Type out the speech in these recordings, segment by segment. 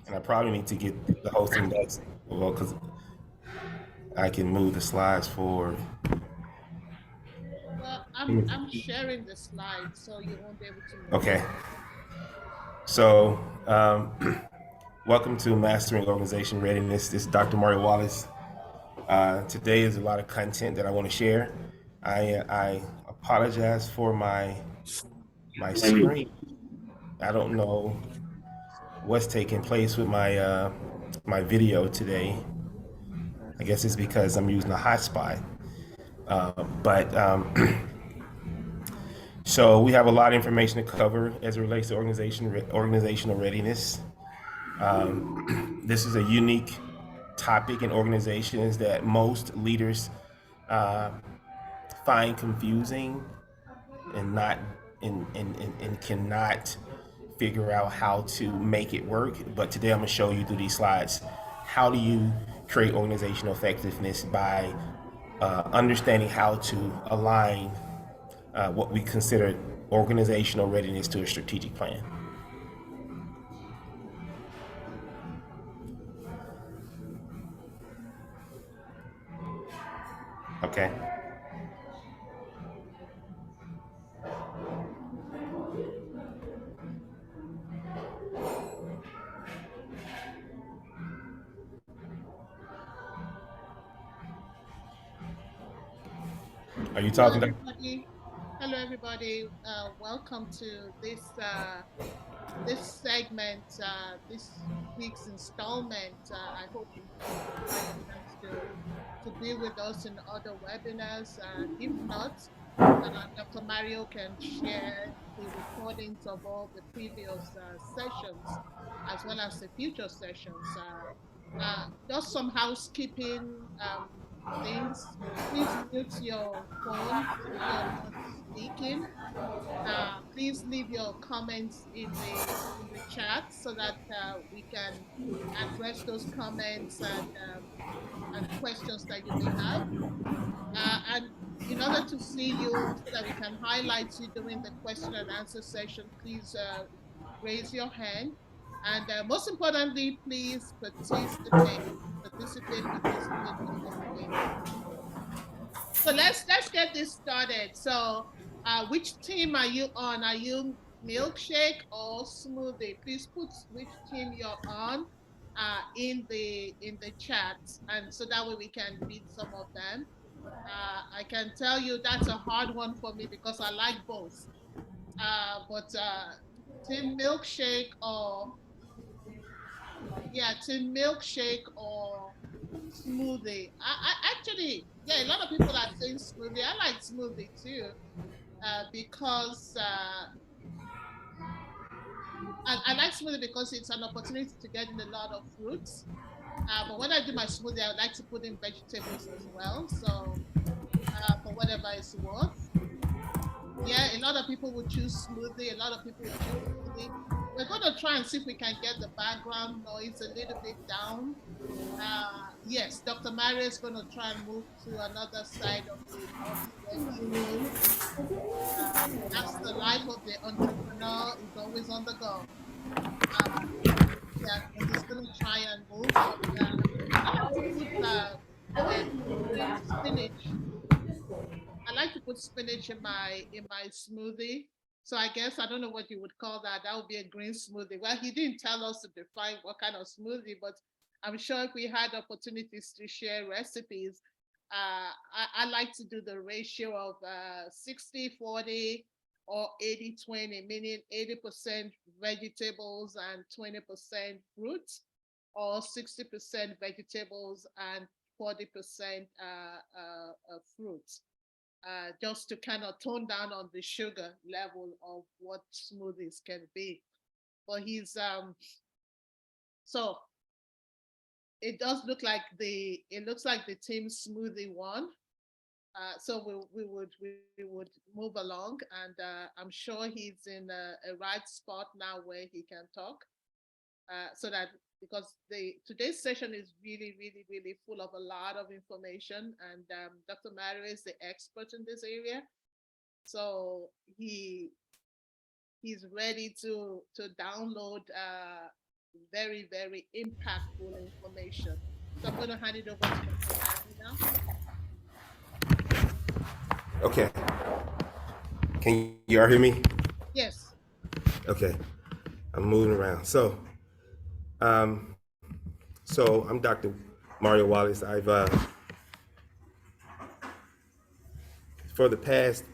And I probably need to get the whole thing that's well, because I can move the slides forward. Well, I'm sharing the slides, so you won't be able to move Okay, them. so welcome to Mastering Organization Readiness. This is Dr. Mario Wallace. Today is a lot of content that I want to share. I apologize for my screen. I don't know what's taking place with my video today. I guess it's because I'm using a hotspot. But so we have a lot of information to cover as it relates to organizational readiness. This is a unique topic in organizations that most leaders uh, find confusing and not and cannot figure out how to make it work. But today I'm going to show you through these slides how do you create organizational effectiveness by understanding how to align what we consider organizational readiness to a strategic plan. Okay. Are you Hello, talking? everybody. Hello, everybody. Welcome to this segment, this week's installment. I hope you had a chance to be with us in other webinars. If not, Dr. Mario can share the recordings of all the previous sessions as well as the future sessions. Just some housekeeping things. Please mute your phone if you're not speaking. Please leave your comments in the chat so that we can address those comments and questions that you may have. And in order to see you, so that we can highlight you during the question and answer session, please raise your hand. And most importantly, please participate, participate, participate, participate. So let's get this started. So, which team are you on? Are you milkshake or smoothie? Please put which team you're on in the chat, and so that way we can read some of them. I can tell you that's a hard one for me because I like both. But team milkshake or yeah, team milkshake or smoothie. I actually, yeah, a lot of people are saying smoothie. I like smoothie too, because I like smoothie because it's an opportunity to get in a lot of fruits. But when I do my smoothie, I like to put in vegetables as well. So for whatever it's worth. Yeah, a lot of people would choose smoothie. A lot of people would choose smoothie. We're going to try and see if we can get the background noise a little bit down. Yes, Dr. Mario is going to try and move to another side of the office where he is. That's the life of the entrepreneur. Is always on the go. Uh, yeah, so he's going to try and move. But I like to put green spinach. I like to put spinach in my smoothie. So I guess I don't know what you would call that. That would be a green smoothie. Well, he didn't tell us to define what kind of smoothie, but I'm sure if we had opportunities to share recipes, I like to do the ratio of 60-40 or 80-20, meaning 80% vegetables and 20% fruits, or 60% vegetables and 40% fruits, just to kind of tone down on the sugar level of what smoothies can be. But he's so it does look like the team smoothie won. So we would move along, and I'm sure he's in a right spot now where he can talk. So that because the today's session is really full of a lot of information, and Dr. Mario is the expert in this area, so he's ready to download very, very impactful information. So I'm going to hand it over to Dr. Larry now. Okay. Can you all hear me? Yes. Okay. I'm moving around. Um, so I'm Dr. Mario Wallace. I've for the past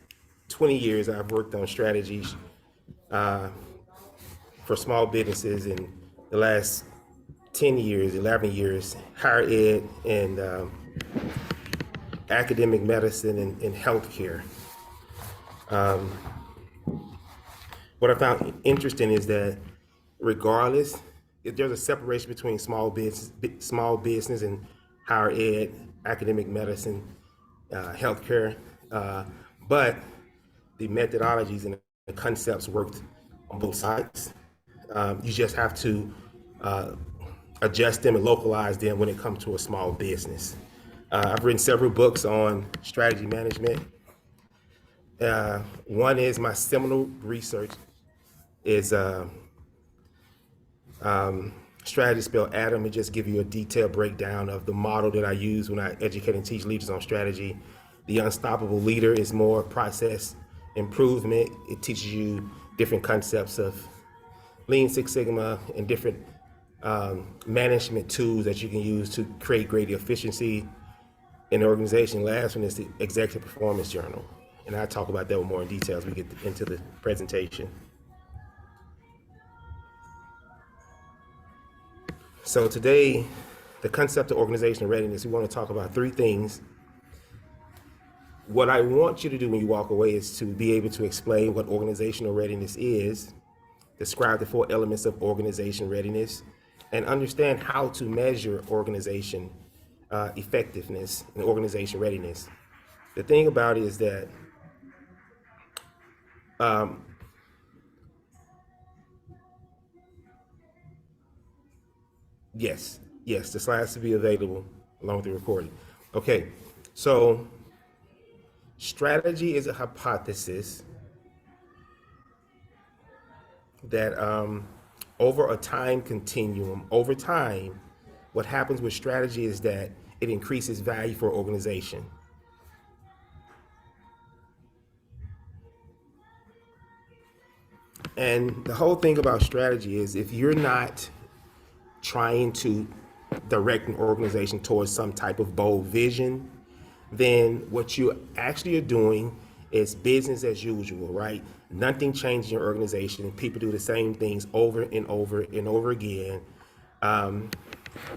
20 years, I've worked on strategies uh, for small businesses. In the last 10 years, 11 years, higher ed and academic medicine and healthcare. What I found interesting is that regardless, if there's a separation between small business and higher ed, academic medicine, healthcare, uh, but the methodologies and the concepts worked on both sides. You just have to uh, adjust them and localize them when it comes to a small business. I've written several books on strategy management. One is my seminal research is strategy spelled Adam. It just give you a detailed breakdown of the model that I use when I educate and teach leaders on strategy. The Unstoppable Leader is more process improvement. It teaches you different concepts of Lean Six Sigma and different management tools that you can use to create greater efficiency in the organization. Last one is the Executive Performance Journal. And I talk about that with more in detail as we get into the presentation. So today, the concept of organizational readiness, we want to talk about three things. What I want you to do when you walk away is to be able to explain what organizational readiness is, describe the four elements of organization readiness, and understand how to measure organization effectiveness and organization readiness. The thing about it is that, yes, the slides will be available along with the recording. Okay, so strategy is a hypothesis that over a time continuum, over time, what happens with strategy is that it increases value for an organization. And the whole thing about strategy is if you're not trying to direct an organization towards some type of bold vision, then what you actually are doing is business as usual, right? Nothing changes in your organization, and people do the same things over and over and over again,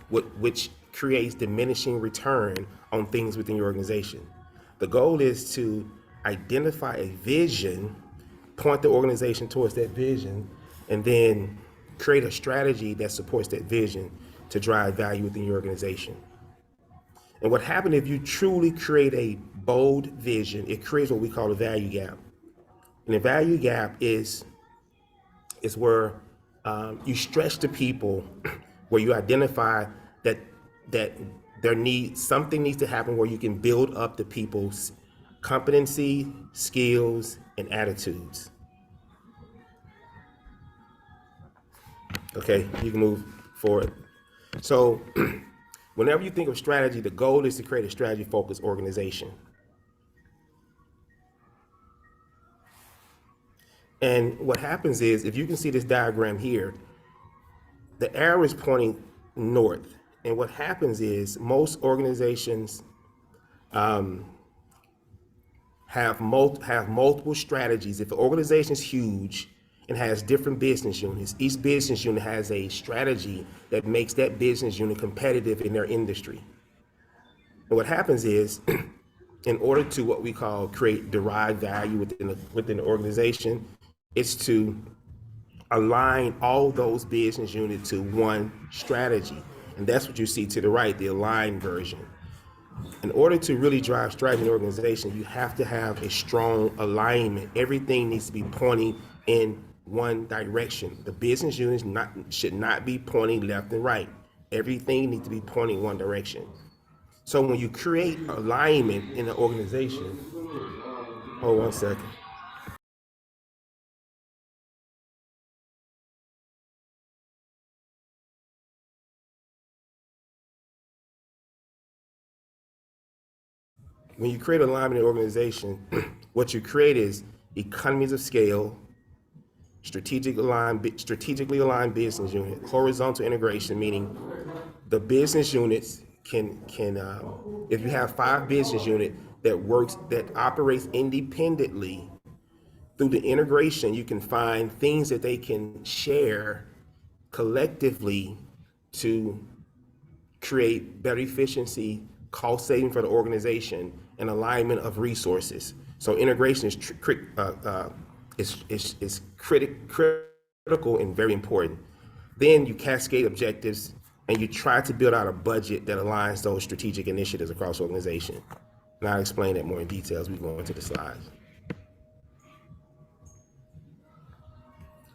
which creates diminishing return on things within your organization. The goal is to identify a vision, point the organization towards that vision, and then create a strategy that supports that vision to drive value within your organization. And what happens if you truly create a bold vision, it creates what we call a value gap. And the value gap is where you stretch the people, where you identify that that something needs to happen where you can build up the people's competency, skills, and attitudes. Okay, you can move forward. So, whenever you think of strategy, the goal is to create a strategy-focused organization. And what happens is, if you can see this diagram here, the arrow is pointing north. And what happens is most organizations have multiple strategies. If the organization is huge and has different business units, each business unit has a strategy that makes that business unit competitive in their industry. And what happens is, in order to what we call create derived value within the organization, it's to align all those business units to one strategy. And that's what you see to the right, the aligned version. In order to really drive strategy in the organization, you have to have a strong alignment. Everything needs to be pointing in one direction. The business units should not be pointing left and right. Everything needs to be pointing one direction. So when you create alignment in the organization, hold 1 second. when you create alignment in an organization, what you create is economies of scale, strategically aligned business unit, horizontal integration, meaning the business units can if you have 5 business unit that operates independently, through the integration you can find things that they can share collectively to create better efficiency, cost saving for the organization, and alignment of resources. So integration is critical and very important. Then you cascade objectives and you try to build out a budget that aligns those strategic initiatives across the organization. And I'll explain that more in detail as we go into the slides.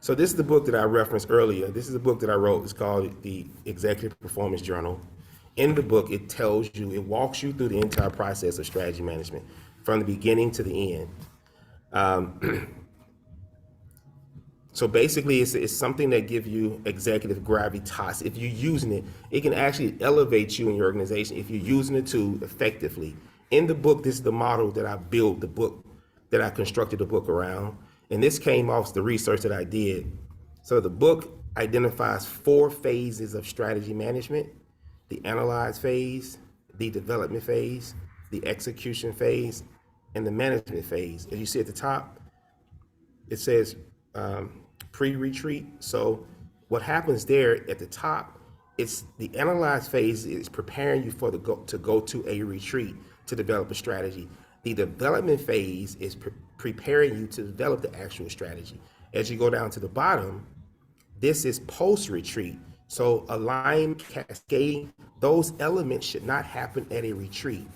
So this is the book that I referenced earlier. This is a book that I wrote. It's called the Executive Performance Journal. In the book, it walks you through the entire process of strategy management from the beginning to the end. So basically, it's something that gives you executive gravitas. If you're using it, it can actually elevate you in your organization if you're using the tool effectively. In the book, this is the model that I built the book, that I constructed the book around. And this came off the research that I did. So the book identifies 4 phases of strategy management: the analyze phase, the development phase, the execution phase, and the management phase. As you see at the top, it says pre-retreat. So what happens there at the top, it's the analyze phase is preparing you for to go to a retreat to develop a strategy. The development phase is preparing you to develop the actual strategy. As you go down to the bottom, this is post-retreat. So align, cascading, those elements should not happen at a retreat.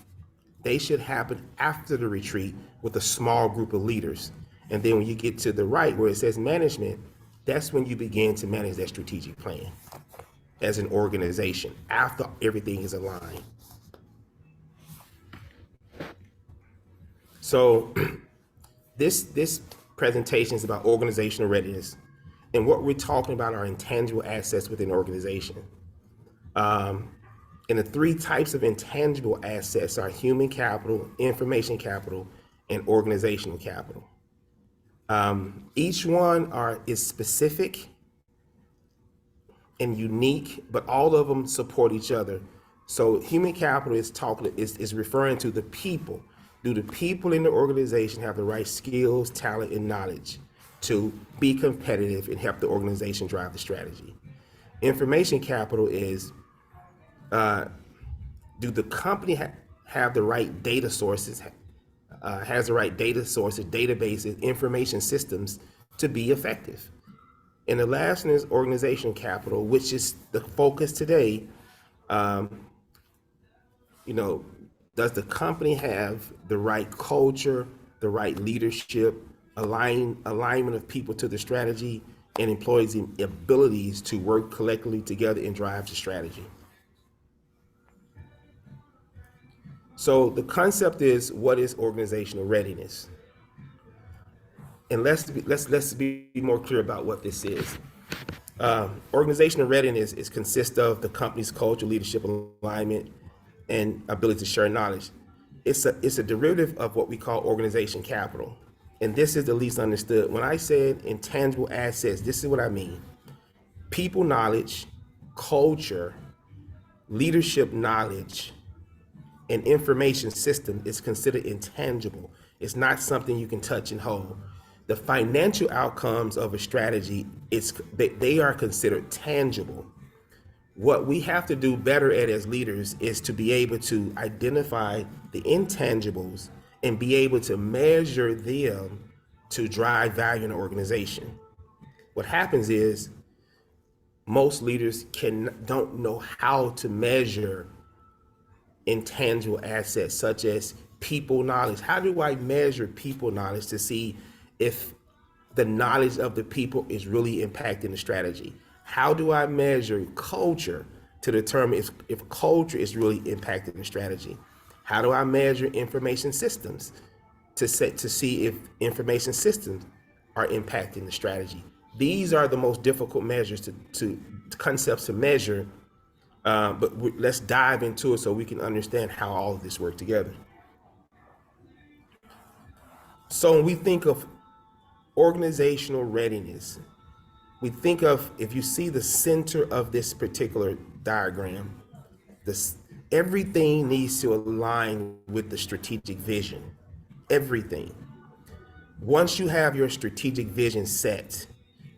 They should happen after the retreat with a small group of leaders. And then when you get to the right where it says management, that's when you begin to manage that strategic plan as an organization after everything is aligned. So this presentation is about organizational readiness. And what we're talking about are intangible assets within an organization. And the 3 types of intangible assets are human capital, information capital, and organizational capital. Each one is specific and unique, but all of them support each other. So human capital is referring to the people. Do the people in the organization have the right skills, talent, and knowledge to be competitive and help the organization drive the strategy? Information capital is, do the company have the right data sources, has the right data sources, databases, information systems to be effective? And the last one is organizational capital, which is the focus today. Does the company have the right culture, the right leadership, alignment of people to the strategy, and employees' abilities to work collectively together and drive the strategy? So the concept is, what is organizational readiness? And let's be more clear about what this is. Organizational readiness consists of the company's culture, leadership, alignment, and ability to share knowledge. It's a derivative of what we call organization capital. And this is the least understood. When I said intangible assets, this is what I mean. People knowledge, culture, leadership knowledge, and information system is considered intangible. It's not something you can touch and hold. The financial outcomes of a strategy, they are considered tangible. What we have to do better at as leaders is to be able to identify the intangibles and be able to measure them to drive value in the organization. What happens is most leaders don't know how to measure intangible assets such as people knowledge. How do I measure people knowledge to see if the knowledge of the people is really impacting the strategy? How do I measure culture to determine if culture is really impacting the strategy? How do I measure information systems to see if information systems are impacting the strategy? These are the most difficult measures to concepts to measure, but let's dive into it so we can understand how all of this works together. So when we think of organizational readiness, we think of, if you see the center of this particular diagram, this, everything needs to align with the strategic vision. Everything. Once you have your strategic vision set,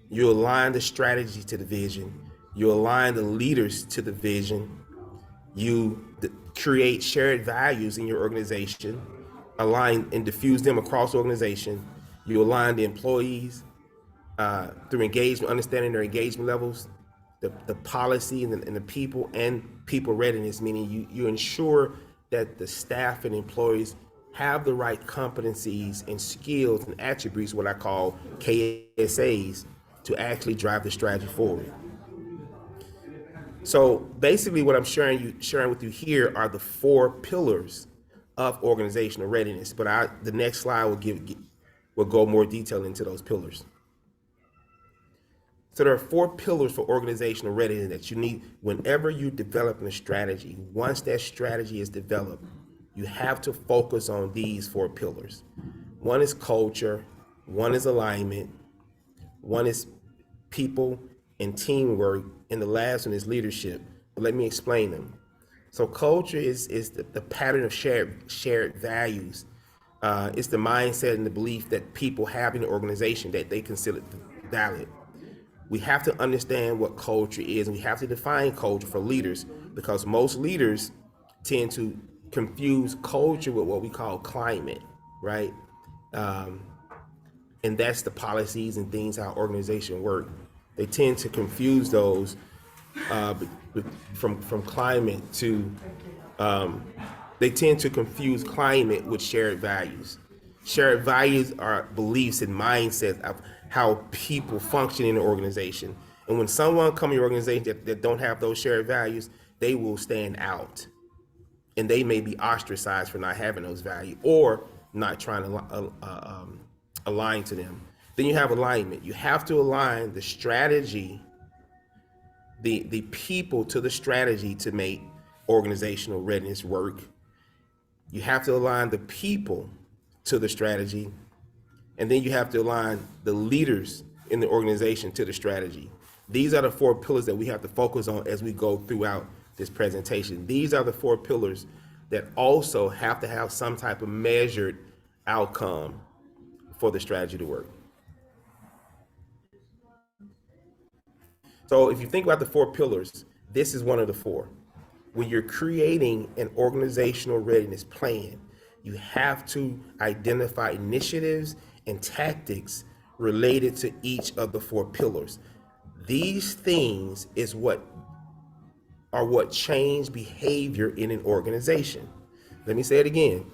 you align the strategy to the vision, you align the leaders to the vision, you create shared values in your organization, align and diffuse them across the organization, you align the employees through engagement, understanding their engagement levels, the policy and the people and people readiness, meaning you ensure that the staff and employees have the right competencies and skills and attributes, what I call KSAs, to actually drive the strategy forward. So basically what I'm sharing with you here are the four pillars of organizational readiness. But the next slide will go more detail into those pillars. So there are four pillars for organizational readiness that you need whenever you're developing a strategy. Once that strategy is developed, you have to focus on these four pillars. One is culture, one is alignment, one is people and teamwork, and the last one is leadership. But let me explain them. So culture is the pattern of shared values. It's the mindset and the belief that people have in the organization that they consider valid. We have to understand what culture is, and we have to define culture for leaders, because most leaders tend to confuse culture with what we call climate, right? And that's the policies and things how organizations work. They tend to confuse those uh, from climate to they tend to confuse climate with shared values. Shared values are beliefs and mindsets of how people function in an organization. And when someone comes in your organization that don't have those shared values, they will stand out. And they may be ostracized for not having those values or not trying to align to them. Then you have alignment. You have to align the strategy, the people to the strategy to make organizational readiness work. You have to align the people to the strategy, and then you have to align the leaders in the organization to the strategy. These are the four pillars that we have to focus on as we go throughout this presentation. These are the four pillars that also have to have some type of measured outcome for the strategy to work. So if you think about the four pillars, this is one of the four. When you're creating an organizational readiness plan, you have to identify initiatives and tactics related to each of the four pillars. These things is what change behavior in an organization. Let me say it again.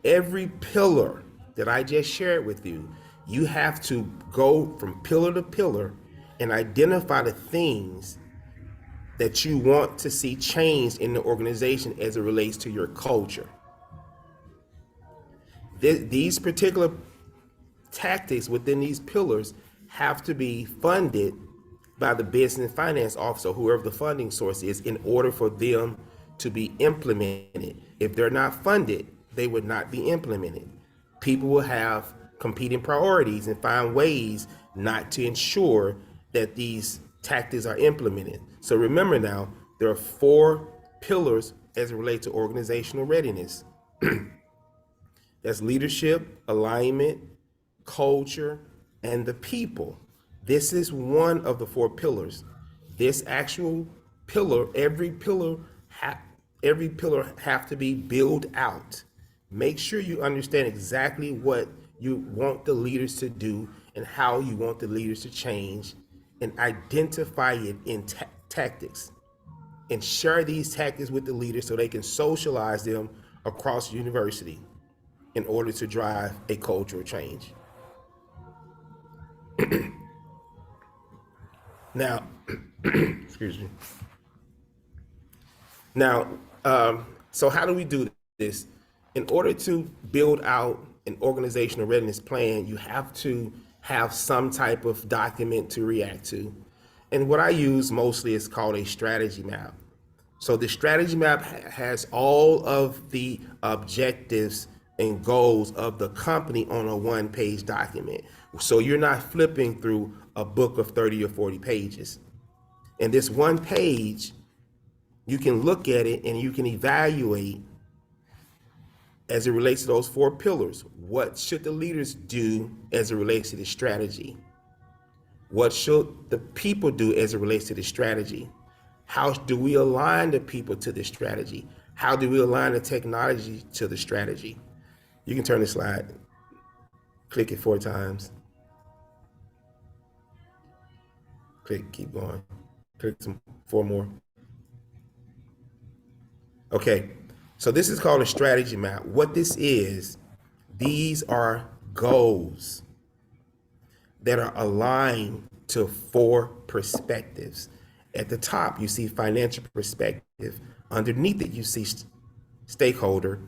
Every pillar that I just shared with you, you have to go from pillar to pillar and identify the things that you want to see changed in the organization as it relates to your culture. These particular tactics within these pillars have to be funded by the business and finance officer, whoever the funding source is, in order for them to be implemented. If they're not funded, they would not be implemented. People will have competing priorities and find ways not to ensure that these tactics are implemented. So remember now, there are four pillars as it relates to organizational readiness. That's leadership, alignment, culture, and the people. This is one of the four pillars. This actual pillar, every pillar have to be built out. Make sure you understand exactly what you want the leaders to do and how you want the leaders to change, and identify it in tactics, and share these tactics with the leaders so they can socialize them across the university in order to drive a cultural change. Now, excuse me. Now, so how do we do this? In order to build out an organizational readiness plan, you have to have some type of document to react to. And what I use mostly is called a strategy map. So the strategy map has all of the objectives and goals of the company on a one-page document. So you're not flipping through a book of 30 or 40 pages. And this one page, you can look at it and you can evaluate as it relates to those four pillars. What should the leaders do as it relates to the strategy? What should the people do as it relates to the strategy? How do we align the people to the strategy? How do we align the technology to the strategy? You can turn the slide, click it 4 times, click, keep going, click some 4 more. Okay, so this is called a strategy map. What this is, these are goals that are aligned to 4 perspectives. At the top, you see financial perspective. Underneath it, you see stakeholder.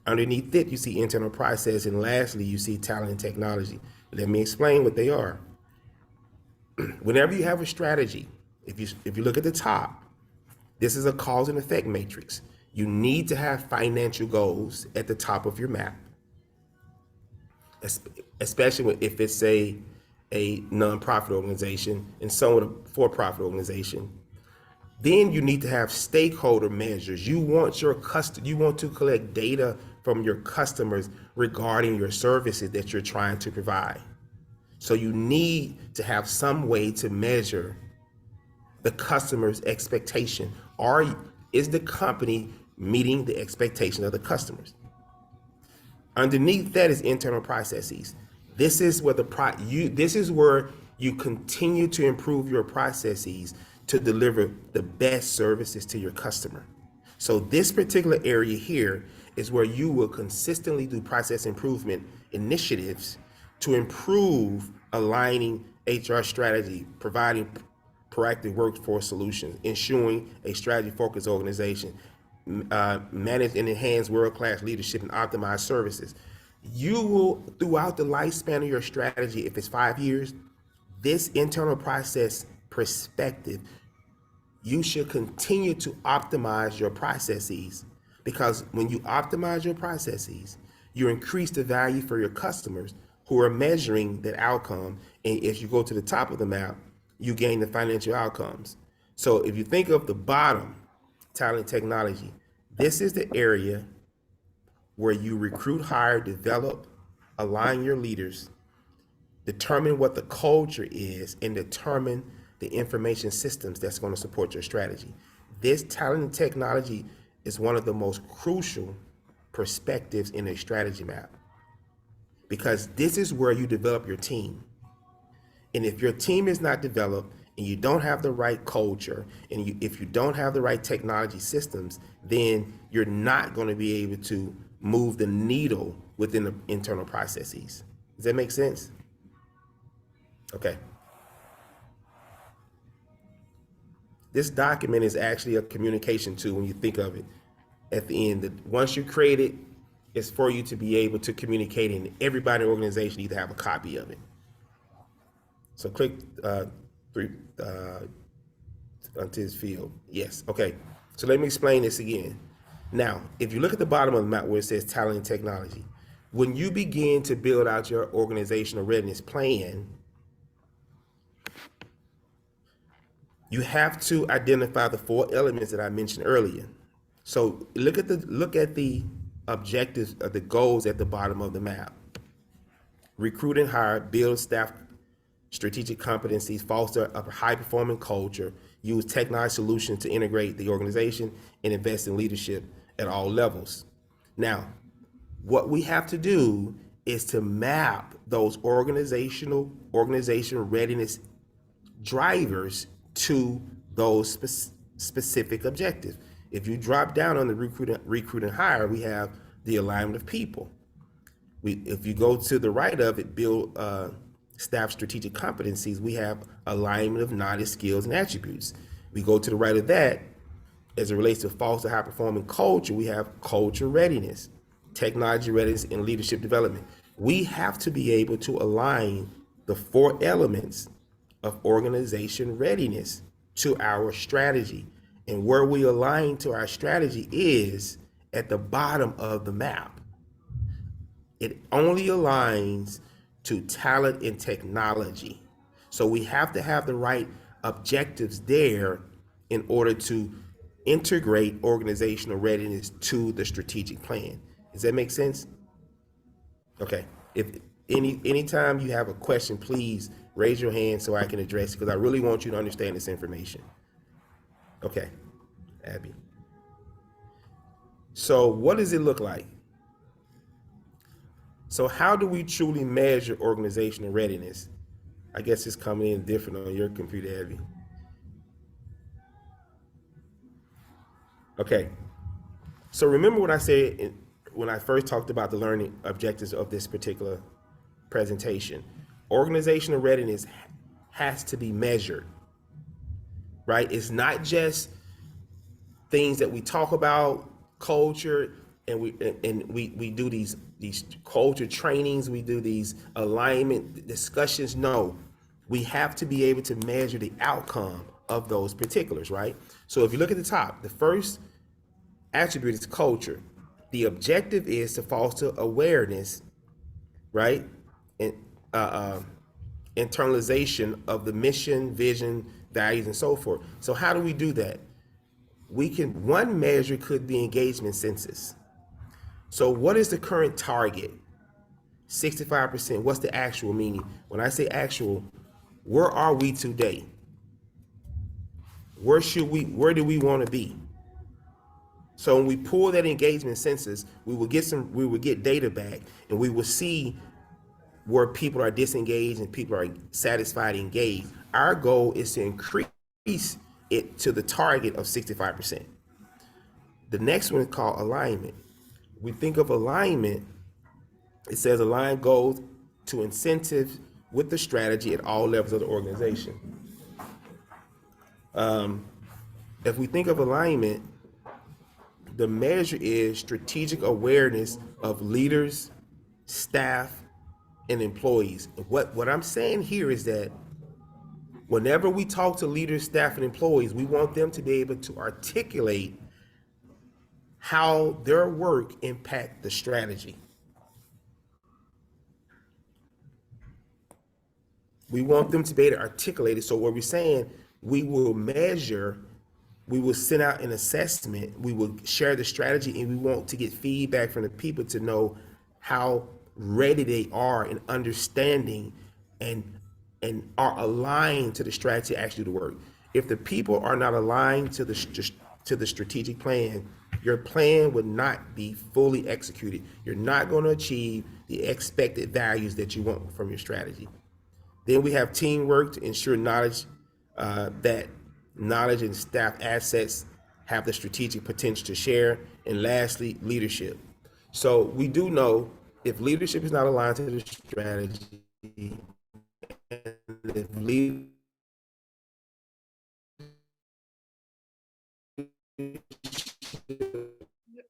Underneath it, you see internal process. And lastly, you see talent and technology. Let me explain what they are. Whenever you have a strategy, if you look at the top, this is a cause and effect matrix. You need to have financial goals at the top of your map, especially if it's a nonprofit organization and somewhat a for-profit organization. Then you need to have stakeholder measures. You want to collect data from your customers regarding your services that you're trying to provide. So you need to have some way to measure the customer's expectation. Is the company meeting the expectation of the customers? Underneath that is internal processes. This is where you continue to improve your processes to deliver the best services to your customer. So this particular area here is where you will consistently do process improvement initiatives to improve aligning HR strategy, providing proactive workforce solutions, ensuring a strategy-focused organization, manage and enhance world-class leadership and optimize services. You will, throughout the lifespan of your strategy, if it's 5 years, this internal process perspective, you should continue to optimize your processes, because when you optimize your processes, you increase the value for your customers who are measuring that outcome. And as you go to the top of the map, you gain the financial outcomes. So if you think of the bottom, talent technology, this is the area where you recruit, hire, develop, align your leaders, determine what the culture is, and determine the information systems that's going to support your strategy. This talent and technology is one of the most crucial perspectives in a strategy map, because this is where you develop your team. And if your team is not developed and you don't have the right culture, and if you don't have the right technology systems, then you're not going to be able to move the needle within the internal processes. Does that make sense? Okay. This document is actually a communication tool when you think of it. At the end, once you create it, it's for you to be able to communicate, and everybody in the organization needs to have a copy of it. So click onto this field. Yes, okay. So let me explain this again. Now, if you look at the bottom of the map where it says talent and technology, when you begin to build out your organizational readiness plan, you have to identify the 4 elements that I mentioned earlier. So look at the objectives of the goals at the bottom of the map. Recruit and hire, build staff strategic competencies, foster a high-performing culture, use technology solutions to integrate the organization, and invest in leadership at all levels. Now, what we have to do is to map those organization readiness drivers to those specific objectives. If you drop down on the recruit and hire, we have the alignment of people. If you go to the right of it, build staff strategic competencies, we have alignment of knowledge, skills, and attributes. We go to the right of that, as it relates to foster high performing culture, we have culture readiness, technology readiness, and leadership development. We have to be able to align the 4 elements of organization readiness to our strategy. And where we align to our strategy is at the bottom of the map. It only aligns to talent and technology. So we have to have the right objectives there in order to integrate organizational readiness to the strategic plan. Does that make sense? Okay. If anytime you have a question, please raise your hand so I can address it because I really want you to understand this information. Okay, Abby. So what does it look like? So how do we truly measure organizational readiness? I guess it's coming in different on your computer, Abby. Okay. So remember what I said when I first talked about the learning objectives of this particular presentation. Organizational readiness has to be measured, right? It's not just things that we talk about, culture, and we do these culture trainings, we do these alignment discussions. No, we have to be able to measure the outcome of those particulars, right? So if you look at the top, the first attribute is culture. The objective is to foster awareness, right? And internalization of the mission, vision, values, and so forth. So how do we do that? One measure could be engagement census. So what is the current target? 65%. What's the actual meaning? When I say actual, where are we today? Where do we want to be? So when we pull that engagement census, we will get data back and we will see where people are disengaged and people are satisfied, engaged. Our goal is to increase it to the target of 65%. The next one is called alignment. We think of alignment, it says align goals to incentives with the strategy at all levels of the organization. If we think of alignment, the measure is strategic awareness of leaders, staff, and employees. What I'm saying here is that whenever we talk to leaders, staff, and employees, we want them to be able to articulate how their work impact the strategy. We want them to be able to articulate it. So what we're saying, we will measure, we will send out an assessment, we will share the strategy, and we want to get feedback from the people to know how ready they are in understanding and are aligned to the strategy to actually do the work. If the people are not aligned to the strategic plan, your plan would not be fully executed. You're not going to achieve the expected values that you want from your strategy. Then we have teamwork to ensure that knowledge and staff assets have the strategic potential to share. And lastly, leadership. So we do know if leadership is not aligned to the strategy, and if leadership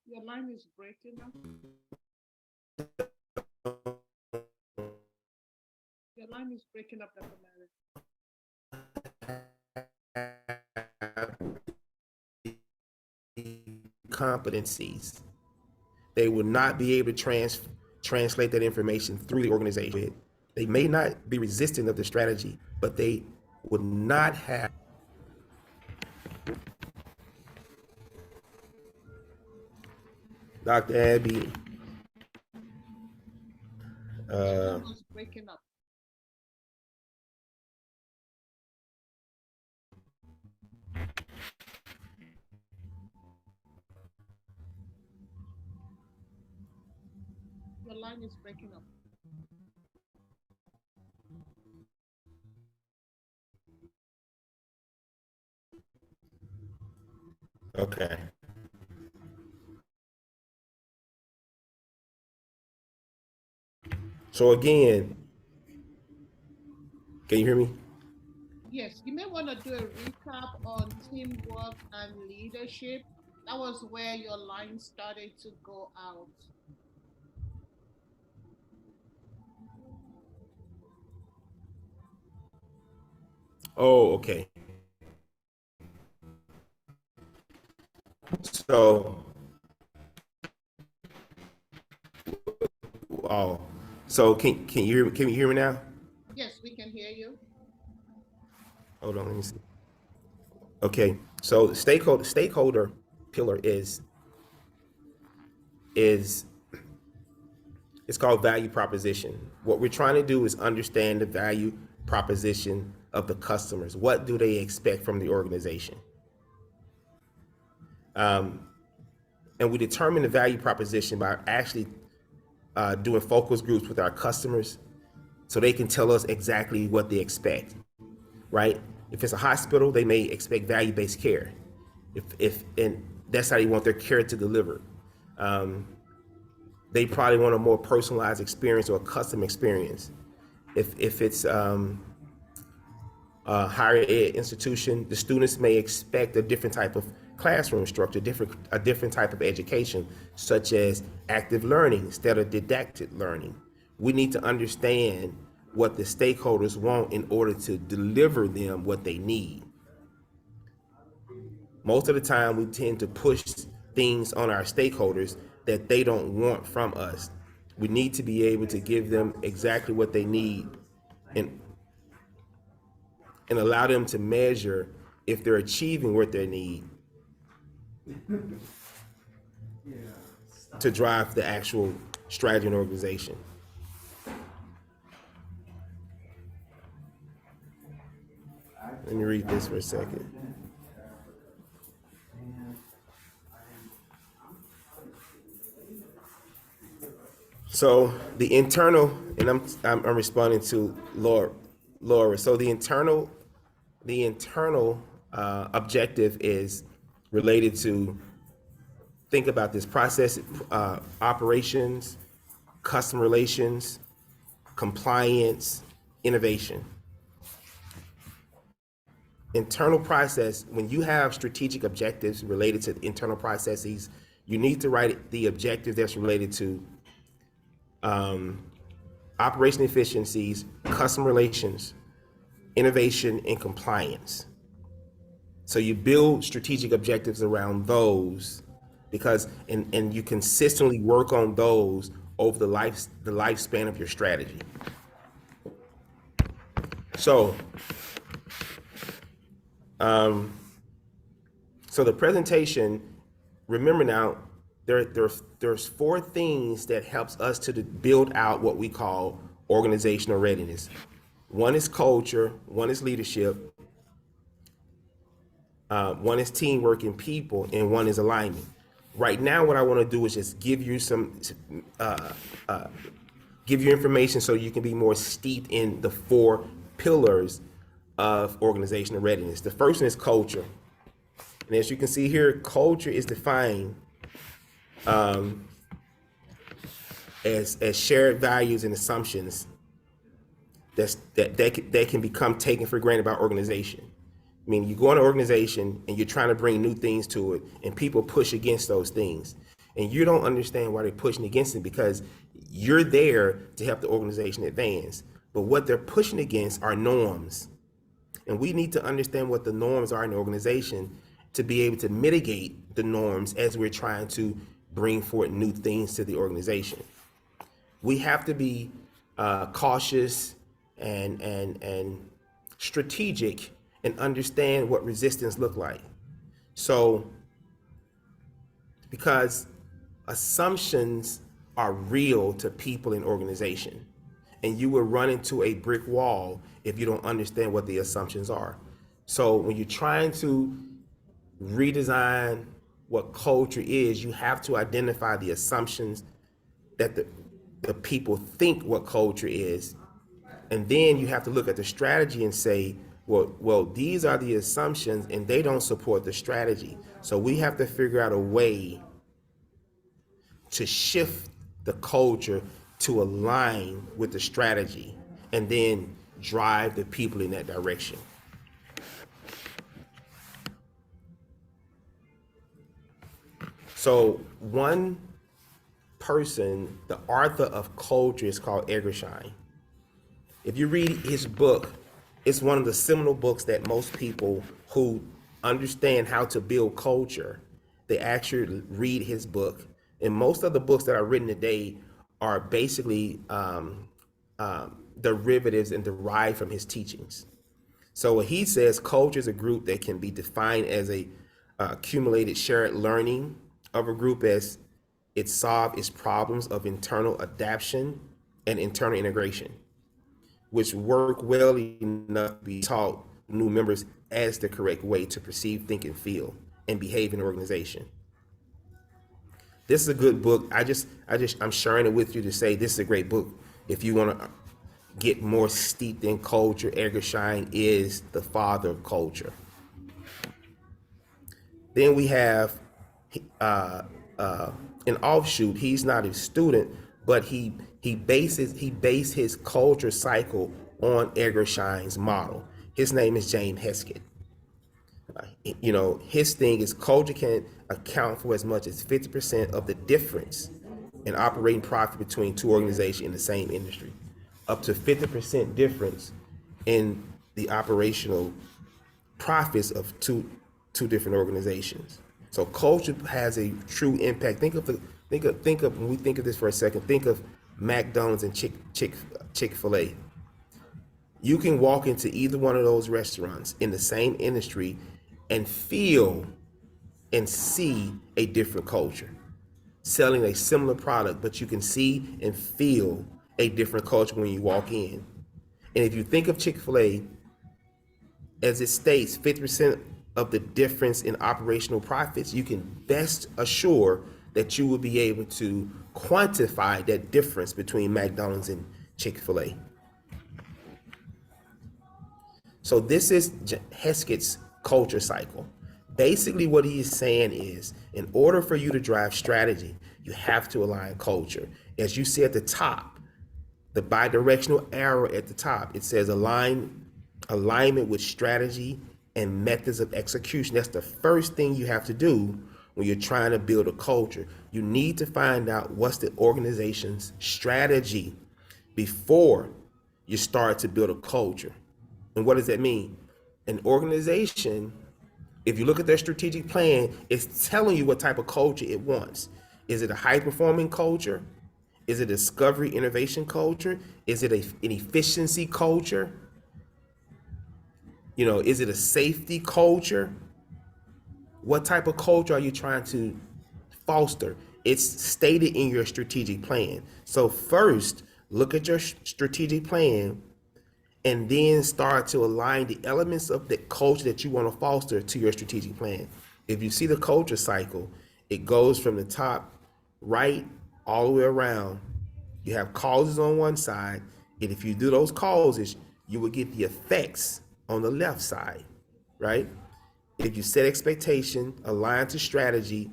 Your line is breaking up. Your line is breaking up, Dr. competencies, they will not be able to translate that information through the organization. They may not be resistant of the strategy, but they would not have. Dr. Abby, Your line was breaking up. Your line is breaking up. okay. So again, can you hear me? Yes, you may want to do a recap on teamwork and leadership. That was where your line started to go out. Oh, okay. So all. So can you hear me now? Yes, we can hear you. Hold on, let me see. Okay, so stakeholder pillar is it's called value proposition. What we're trying to do is understand the value proposition of the customers. What do they expect from the organization? And we determine the value proposition by actually doing focus groups with our customers so they can tell us exactly what they expect, right? If it's a hospital, they may expect value-based care. If and that's how they want their care to deliver. They probably want a more personalized experience or a custom experience. If it's a higher ed institution, the students may expect a different type of classroom structure, a different type of education, such as active learning instead of didactic learning. We need to understand what the stakeholders want in order to deliver them what they need. Most of the time, we tend to push things on our stakeholders that they don't want from us. We need to be able to give them exactly what they need and allow them to measure if they're achieving what they need to drive the actual strategy and organization. Let me read this for a second. So the internal, and I'm responding to Laura. So the internal objective is related to, think about this process, operations, customer relations, compliance, innovation. Internal process, when you have strategic objectives related to internal processes, you need to write the objective that's related to operation efficiencies, customer relations, innovation, and compliance. So you build strategic objectives around those because and you consistently work on those over the lifespan of your strategy. So so the presentation, remember now, there's four things that helps us to build out what we call organizational readiness. One is culture, one is leadership, one is teamwork and people, and one is alignment. Right now, what I want to do is just give you give you information so you can be more steeped in the four pillars of organizational readiness. The first one is culture. And as you can see here, culture is defined as shared values and assumptions that can become taken for granted by organization. I mean, you go in an organization and you're trying to bring new things to it, and people push against those things. And you don't understand why they're pushing against it because you're there to help the organization advance. But what they're pushing against are norms. And we need to understand what the norms are in the organization to be able to mitigate the norms as we're trying to bring forth new things to the organization. We have to be cautious and strategic and understand what resistance look like. So, because assumptions are real to people in organization, and you will run into a brick wall if you don't understand what the assumptions are. So when you're trying to redesign what culture is, you have to identify the assumptions that the people think what culture is. And then you have to look at the strategy and say, well, these are the assumptions and they don't support the strategy. So we have to figure out a way to shift the culture to align with the strategy and then drive the people in that direction. So one person, the author of culture, is called Egershine. If you read his book, it's one of the seminal books that most people who understand how to build culture, they actually read his book. And most of the books that are written today are basically derivatives and derived from his teachings. So what he says, culture is a group that can be defined as a accumulated shared learning of a group as it solves its problems of internal adaptation and internal integration, which work well enough to be taught new members as the correct way to perceive, think, and feel and behave in an organization. This is a good book. I'm sharing it with you to say this is a great book. If you want to get more steeped in culture, Edgar Schein is the father of culture. Then we have an offshoot. He's not a student, but he based his culture cycle on Edgar Schein's model. His name is James Heskett. His thing is culture can account for as much as 50% of the difference in operating profit between two organizations in the same industry, up to 50% difference in the operational profits of two different organizations. So culture has a true impact. Think of when we think of this for a second. Think of McDonald's and Chick-fil-A. You can walk into either one of those restaurants in the same industry and feel and see a different culture selling a similar product, but you can see and feel a different culture when you walk in. And if you think of Chick-fil-A, as it states, 50% of the difference in operational profits, you can best assure that you will be able to quantify that difference between McDonald's and Chick-fil-A. So this is Heskett's culture cycle. Basically what he is saying is, in order for you to drive strategy, you have to align culture. As you see at the top, the bidirectional arrow at the top, it says alignment with strategy and methods of execution. That's the first thing you have to do when you're trying to build a culture. You need to find out what's the organization's strategy before you start to build a culture. And what does that mean? An organization, if you look at their strategic plan, it's telling you what type of culture it wants. Is it a high-performing culture? Is it a discovery innovation culture? Is it an efficiency culture? Is it a safety culture? What type of culture are you trying to foster? It's stated in your strategic plan. So first, look at your strategic plan and then start to align the elements of the culture that you want to foster to your strategic plan. If you see the culture cycle, it goes from the top right all the way around. You have causes on one side, and if you do those causes, you will get the effects on the left side, right? If you set expectation, align to strategy,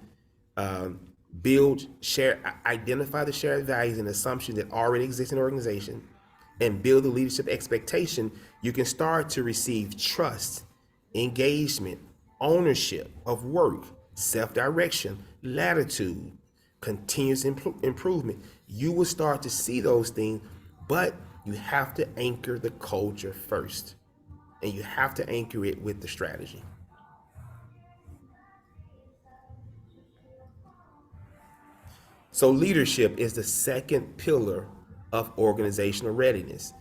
identify the shared values and assumptions that already exist in the organization, and build the leadership expectation, you can start to receive trust, engagement, ownership of work, self-direction, latitude, continuous improvement. You will start to see those things, but you have to anchor the culture first, and you have to anchor it with the strategy. So leadership is the second pillar of organizational readiness.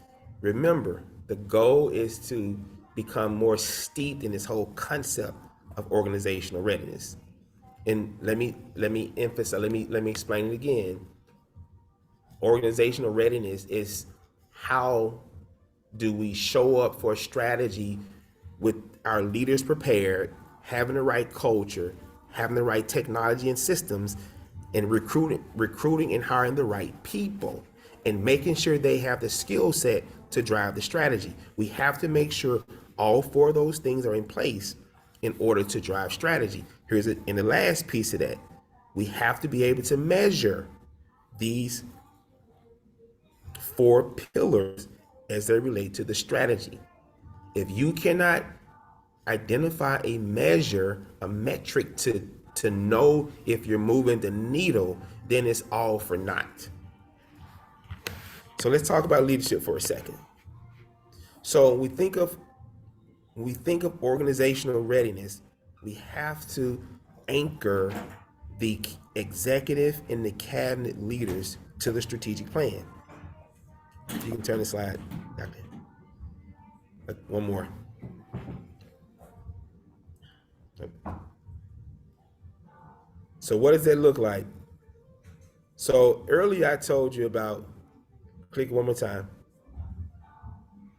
Remember, the goal is to become more steeped in this whole concept of organizational readiness. And let me emphasize, let me explain it again. Organizational readiness is how do we show up for a strategy with our leaders prepared, having the right culture, having the right technology and systems, and recruiting and hiring the right people, and making sure they have the skill set to drive the strategy. We have to make sure all four of those things are in place in order to drive strategy. In the last piece of that, we have to be able to measure these four pillars as they relate to the strategy. If you cannot identify a measure, a metric to know if you're moving the needle, then it's all for naught. So let's talk about leadership for a second. So when we think of organizational readiness, we have to anchor the executive and the cabinet leaders to the strategic plan. If you can turn the slide back there. One more. So what does that look like? So earlier I told you about, click one more time.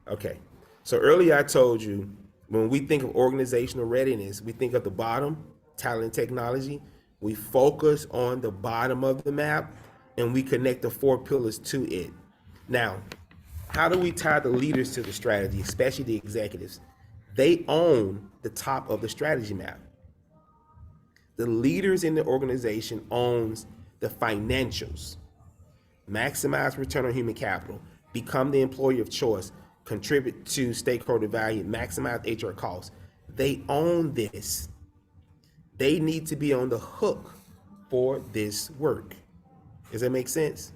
Okay. So earlier I told you, when we think of organizational readiness, we think of the bottom, talent and technology. We focus on the bottom of the map and we connect the 4 pillars to it. Now, how do we tie the leaders to the strategy, especially the executives? They own the top of the strategy map. The leaders in the organization owns the financials. Maximize return on human capital, become the employer of choice, contribute to stakeholder value, maximize HR costs. They own this. They need to be on the hook for this work. Does that make sense?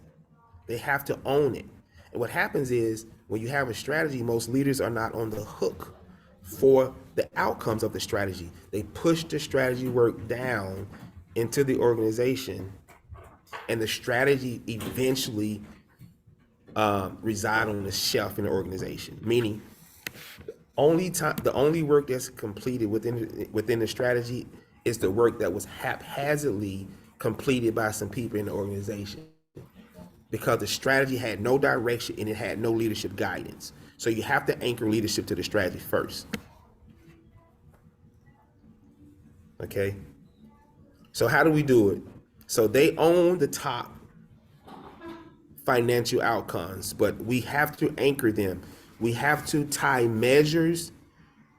They have to own it. And what happens is when you have a strategy, most leaders are not on the hook for the outcomes of the strategy. They push the strategy work down into the organization, and the strategy eventually reside on the shelf in the organization. Meaning, the only work that's completed within the strategy is the work that was haphazardly completed by some people in the organization, because the strategy had no direction and it had no leadership guidance. So you have to anchor leadership to the strategy first. Okay. So how do we do it? So they own the top financial outcomes, but we have to anchor them. We have to tie measures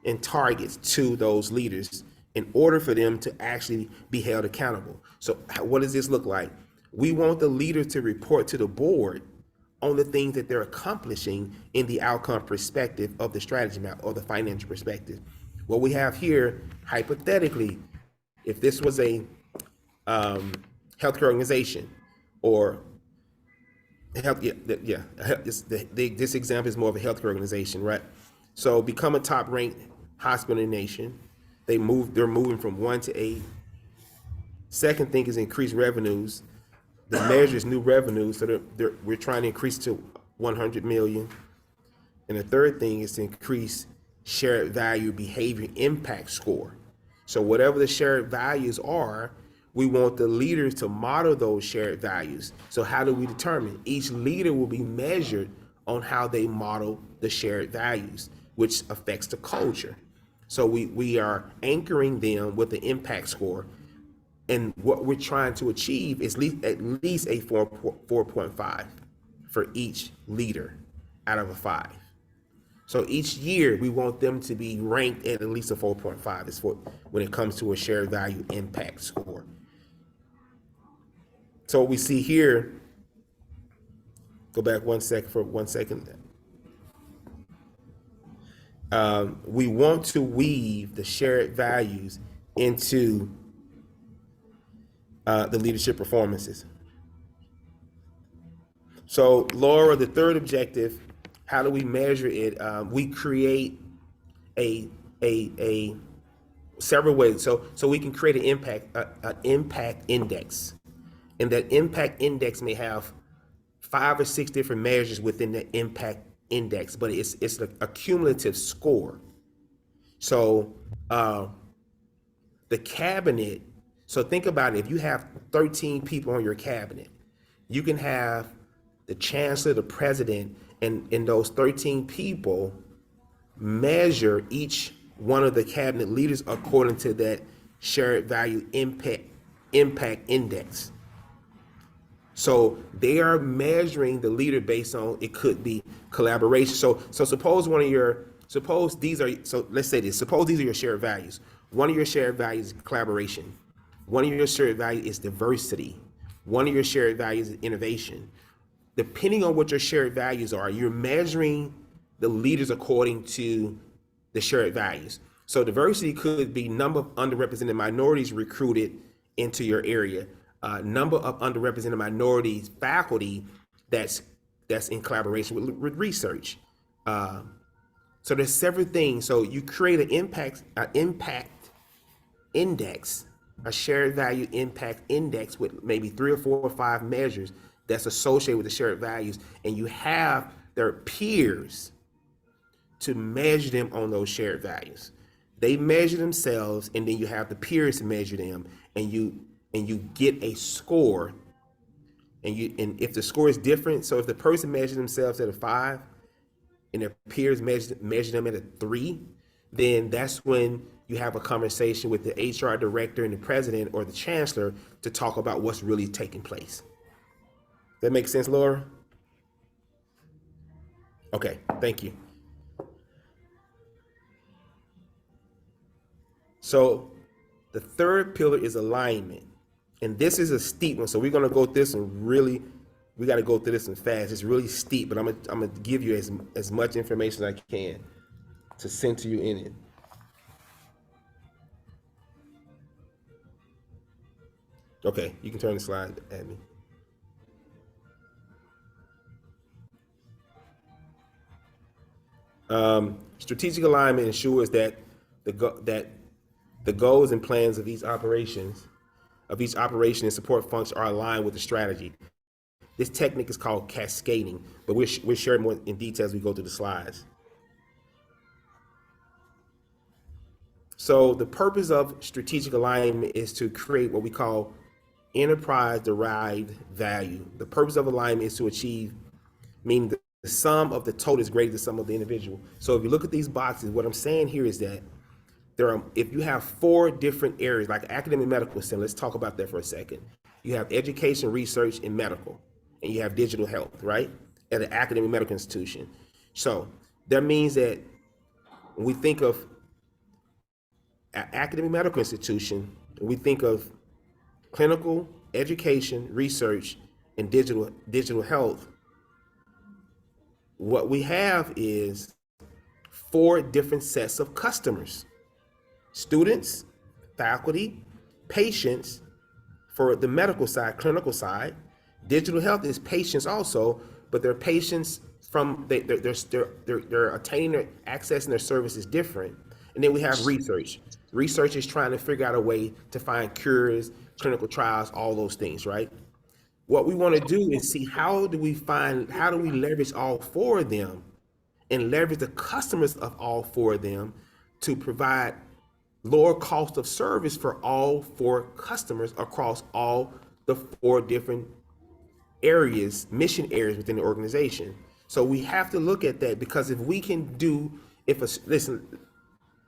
and targets to those leaders in order for them to actually be held accountable. So what does this look like? We want the leaders to report to the board on the things that they're accomplishing in the outcome perspective of the strategy map or the financial perspective. What we have here, hypothetically, if this was a healthcare organization or this example is more of a healthcare organization, right? So become a top ranked hospital in the nation. They're moving from 1 to 8. Second thing is increase revenues. The measure is new revenues, so we're trying to increase to 100 million. And the third thing is to increase shared value behavior impact score. So whatever the shared values are, we want the leaders to model those shared values. So how do we determine? Each leader will be measured on how they model the shared values, which affects the culture. So we are anchoring them with the impact score. And what we're trying to achieve is at least a 4.5 for each leader out of a 5. So each year we want them to be ranked at least a 4.5 is for when it comes to a shared value impact score. So what we see here, go back for 1 second. We want to weave the shared values into the leadership performances. So Laura, the third objective, how do we measure it? We create a several ways. So we can create an impact index, and that impact index may have 5 or 6 different measures within the impact index, but it's a cumulative score. So the cabinet. So think about it. If you have 13 people on your cabinet, you can have the chancellor, the president, and those 13 people measure each one of the cabinet leaders according to that shared value impact index. So they are measuring the leader based on, it could be collaboration. So suppose these are your shared values. One of your shared values is collaboration. One of your shared values is diversity. One of your shared values is innovation. Depending on what your shared values are, you're measuring the leaders according to the shared values. So diversity could be number of underrepresented minorities recruited into your area, number of underrepresented minorities faculty that's in collaboration with research. So there's several things. So you create an impact index, a shared value impact index with maybe 3 or 4 or 5 measures that's associated with the shared values, and you have their peers to measure them on those shared values. They measure themselves, and then you have the peers to measure them, and you get a score. And if the score is different, so if the person measures themselves at a 5 and their peers measure them at a 3, then that's when you have a conversation with the HR director and the president or the chancellor to talk about what's really taking place. That makes sense, Laura? Okay, thank you. So the third pillar is alignment. And this is a steep one. So we're gonna go through this and really, we gotta go through this one fast. It's really steep, but I'm gonna give you as much information as I can to center you in it. Okay, you can turn the slide at me. Strategic alignment ensures that the goals and plans of each operation and support function are aligned with the strategy. This technique is called cascading, but we'll share more in detail as we go through the slides. So the purpose of strategic alignment is to create what we call enterprise derived value. The purpose of alignment is to achieve, meaning the sum of the total is greater than the sum of the individual. So if you look at these boxes, what I'm saying here is that if you have 4 different areas, like academic medical center, let's talk about that for a second. You have education, research, and medical, and you have digital health, right? At an academic medical institution. So that means that when we think of an academic medical institution, we think of clinical, education, research, and digital health. What we have is 4 different sets of customers: students, faculty, patients for the medical side, clinical side. Digital health is patients also, but they're patients from they're attaining their accessing their services different. And then we have research. Research is trying to figure out a way to find cures, clinical trials, all those things, right? What we want to do is see how do we leverage all 4 of them and leverage the customers of all 4 of them to provide lower cost of service for all 4 customers across all the 4 different areas, mission areas within the organization. So we have to look at that, because if we can do, listen,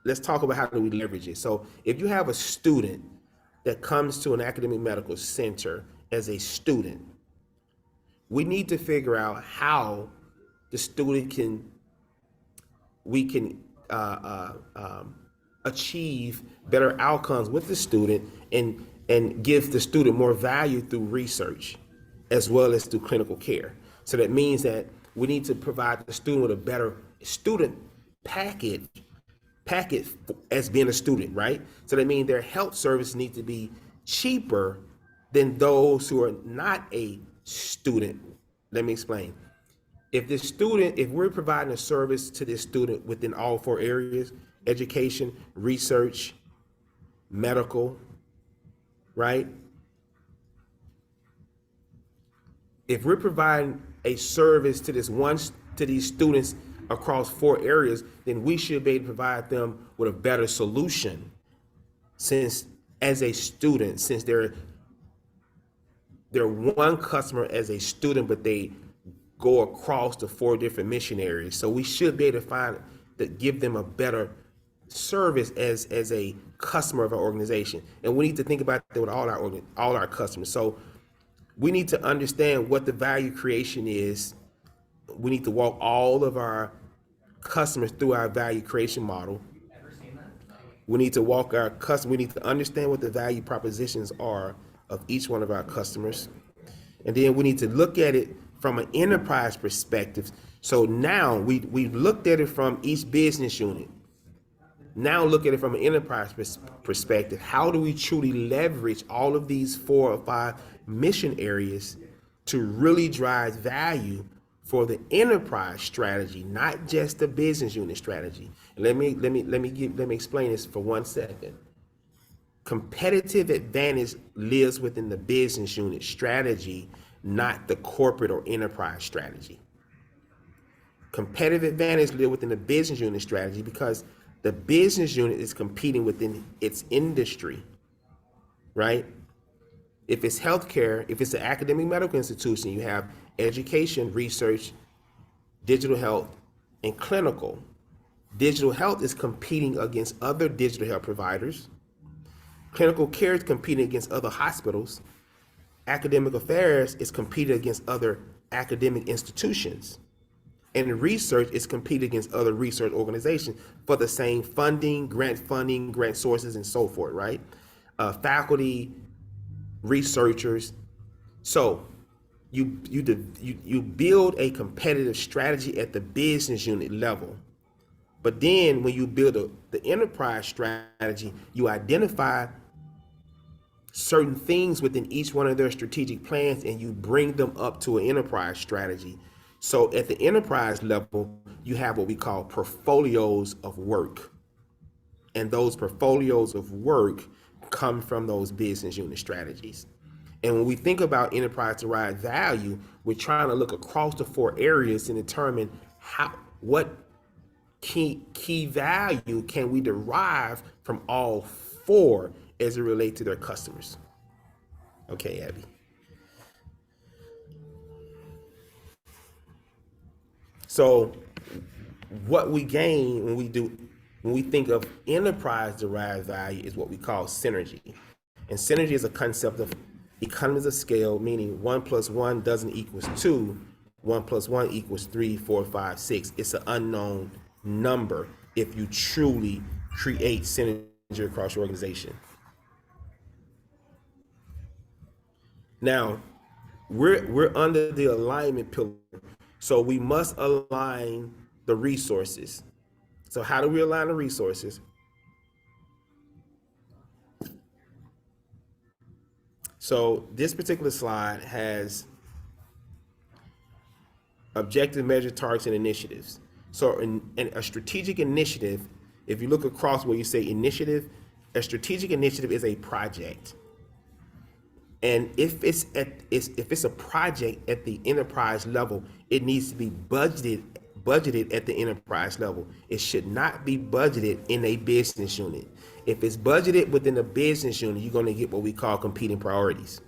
let's talk about how do we leverage it. So if you have a student that comes to an academic medical center as a student, we need to figure out how the student we can achieve better outcomes with the student and give the student more value through research as well as through clinical care. So that means that we need to provide the student with a better student package as being a student, right? So that means their health service needs to be cheaper than those who are not a student. Let me explain. If we're providing a service to this student within all 4 areas, education, research, medical, right? If we're providing a service to these students across 4 areas, then we should be able to provide them with a better solution. Since as a student, since they're one customer as a student, but they go across the 4 different mission areas. So we should be able to give them a better service as a customer of our organization. And we need to think about that with all our customers. So we need to understand what the value creation is. We need to walk all of our customers through our value creation model. We need to walk our customers. We need to understand what the value propositions are of each one of our customers. And then we need to look at it from an enterprise perspective. So now we've looked at it from each business unit. Now look at it from an enterprise perspective. How do we truly leverage all of these 4 or 5 mission areas to really drive value for the enterprise strategy, not just the business unit strategy? And let me explain this for 1 second. Competitive advantage lives within the business unit strategy, not the corporate or enterprise strategy. Competitive advantage live within the business unit strategy because the business unit is competing within its industry, right? If it's healthcare, if it's an academic medical institution, you have education, research, digital health, and clinical. Digital health is competing against other digital health providers. Clinical care is competing against other hospitals. Academic affairs is competing against other academic institutions. And research is competing against other research organizations for the same funding, grant sources, and so forth, right? Faculty, researchers. So you build a competitive strategy at the business unit level. But then when you build the enterprise strategy, you identify certain things within each one of their strategic plans and you bring them up to an enterprise strategy. So at the enterprise level, you have what we call portfolios of work. And those portfolios of work come from those business unit strategies. And when we think about enterprise derived value, we're trying to look across the four areas and determine what key value can we derive from all four as it relates to their customers. Okay, Abby. So what we gain when we think of enterprise derived value is what we call synergy. And synergy is a concept of economies of scale, meaning 1 + 1 doesn't equal 2, 1 + 1 equals 3, 4, 5, 6. It's an unknown number if you truly create synergy across your organization. Now, we're under the alignment pillar, so we must align the resources. So how do we align the resources? So this particular slide has objective, measure, targets, and initiatives. So in a strategic initiative, if you look across where you say initiative, a strategic initiative is a project. And if it's a project at the enterprise level, it needs to be budgeted at the enterprise level. It should not be budgeted in a business unit. If it's budgeted within a business unit, you're going to get what we call competing priorities.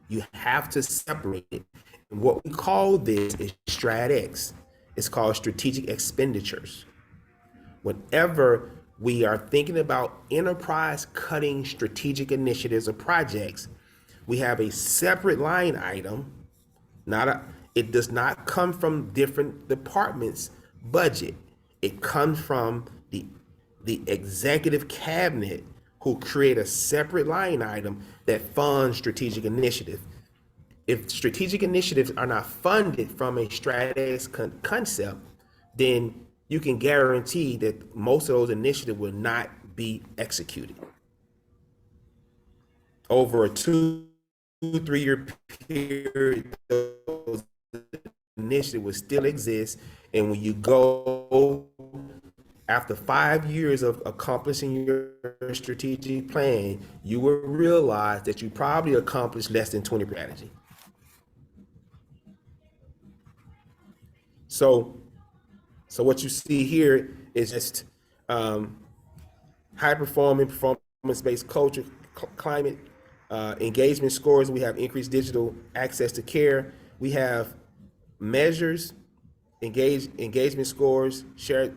You have to separate it. And what we call this is StratX. It's called strategic expenditures. Whenever we are thinking about enterprise cutting strategic initiatives or projects, we have a separate line item. It does not come from different departments' budget. It comes from the executive cabinet who create a separate line item that funds strategic initiative. If strategic initiatives are not funded from a strategic concept, then you can guarantee that most of those initiatives will not be executed. Over a 2-3 year period, those initiatives will still exist. And when you go after 5 years of accomplishing your strategic plan, you will realize that you probably accomplished less than 20% strategy. So what you see here is just high performing, performance-based culture, climate, engagement scores. We have increased digital access to care. We have measures, engagement scores, shared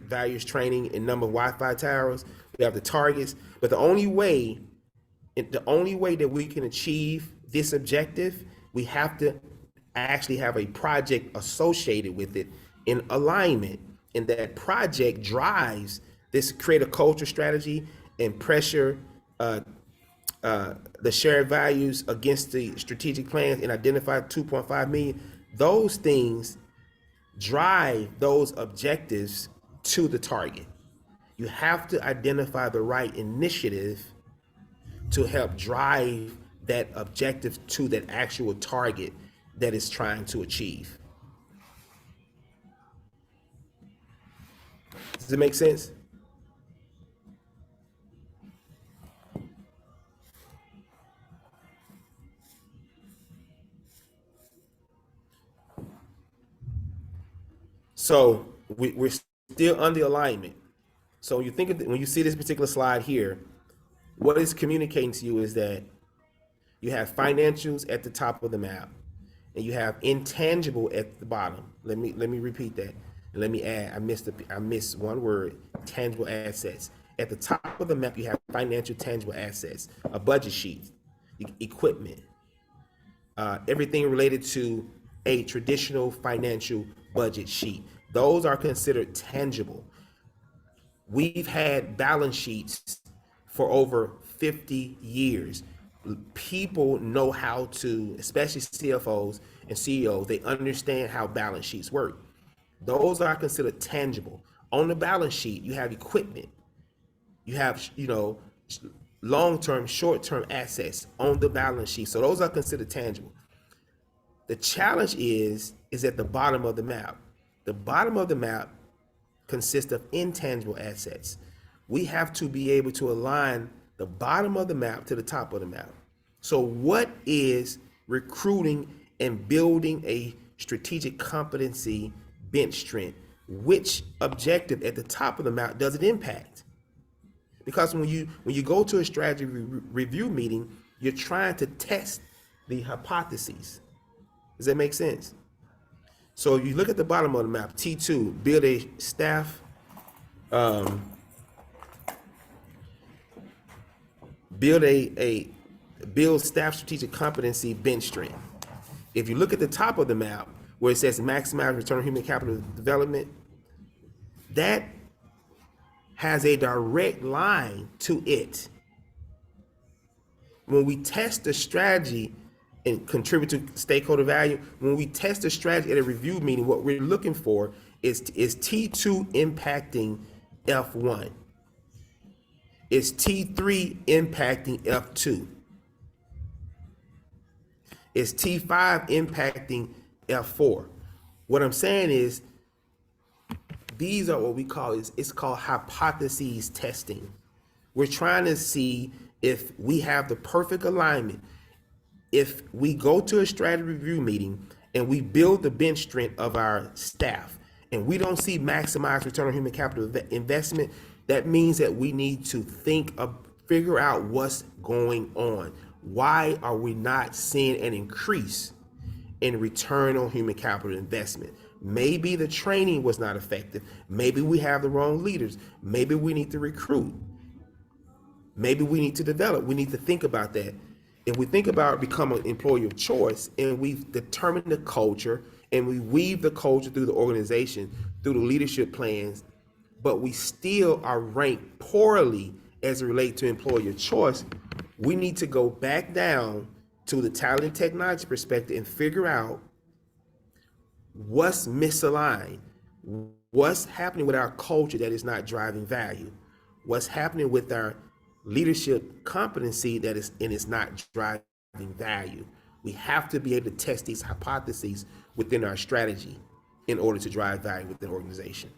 values training, and number of Wi-Fi towers. We have the targets. But the only way that we can achieve this objective, we have to actually have a project associated with it in alignment. And that project drives this create a culture strategy and pressure the shared values against the strategic plans and identify 2.5 million. Those things drive those objectives to the target. You have to identify the right initiative to help drive that objective to that actual target that is trying to achieve. Does it make sense? So we're still under alignment. So you think of when you see this particular slide here, what it's communicating to you is that you have financials at the top of the map, and you have intangible at the bottom. Let me repeat that, and let me add. I missed one word: tangible assets. At the top of the map, you have financial tangible assets, a budget sheet, equipment, everything related to a traditional financial budget sheet. Those are considered tangible. We've had balance sheets for over 50 years. People know how to, especially CFOs and CEOs, they understand how balance sheets work. Those are considered tangible. On the balance sheet, you have equipment, you have, long-term, short-term assets on the balance sheet. So those are considered tangible. The challenge is at the bottom of the map. The bottom of the map consists of intangible assets. We have to be able to align the bottom of the map to the top of the map. So what is recruiting and building a strategic competency bench strength? Which objective at the top of the map does it impact? Because when you go to a strategy review meeting, you're trying to test the hypotheses. Does that make sense? So if you look at the bottom of the map, T2, build a staff, build staff strategic competency bench strength. If you look at the top of the map where it says maximize return on human capital development, that has a direct line to it. When we test the strategy and contribute to stakeholder value, when we test the strategy at a review meeting, what we're looking for is T2 impacting F1? Is T3 impacting F2? Is T5 impacting F4? What I'm saying is these are what we call, it's called hypotheses testing. We're trying to see if we have the perfect alignment. If we go to a strategy review meeting and we build the bench strength of our staff and we don't see maximized return on human capital investment, that means that we need to figure out what's going on. Why are we not seeing an increase in return on human capital investment? Maybe the training was not effective. Maybe we have the wrong leaders. Maybe we need to recruit. Maybe we need to develop. We need to think about that. If we think about becoming an employer of choice and we've determined the culture and we weave the culture through the organization, through the leadership plans, but we still are ranked poorly as it relates to employer of choice, we need to go back down to the talent and technology perspective and figure out what's misaligned, what's happening with our culture that is not driving value, what's happening with our leadership competency that is not driving value. We have to be able to test these hypotheses within our strategy in order to drive value within the organization.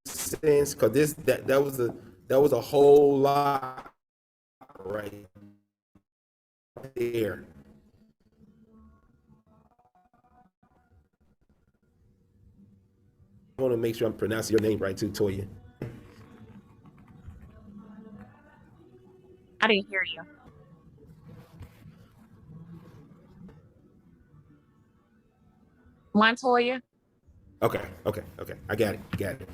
Sense, because that was a whole lot right there. I want to make sure I'm pronouncing your name right too, Toya. I didn't hear you. Montoya? Okay. I got it.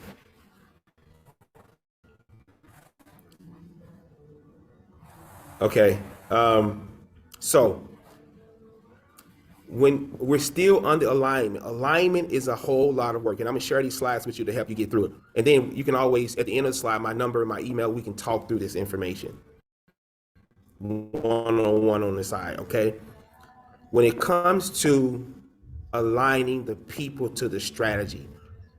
Okay. So when we're still under alignment is a whole lot of work. And I'm gonna share these slides with you to help you get through it. And then you can always, at the end of the slide, my number and my email, we can talk through this information one-on-one on the side, okay? When it comes to aligning the people to the strategy,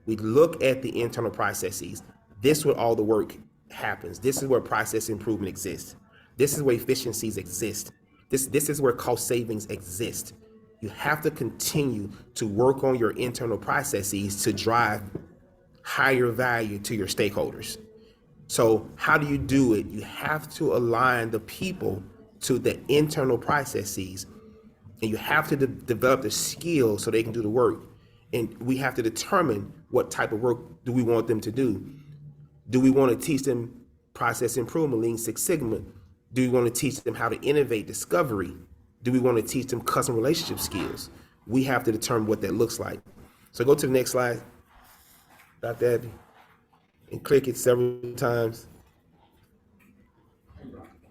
we look at the internal processes. This is where all the work happens. This is where process improvement exists. This is where efficiencies exist. This is where cost savings exist. You have to continue to work on your internal processes to drive higher value to your stakeholders. So how do you do it? You have to align the people to the internal processes, and you have to develop the skills so they can do the work. And we have to determine what type of work do we want them to do. Do we want to teach them process improvement, Lean Six Sigma? Do we want to teach them how to innovate, discovery? Do we want to teach them customer relationship skills? We have to determine what that looks like. So go to the next slide, Dr. Abby, and click it several times.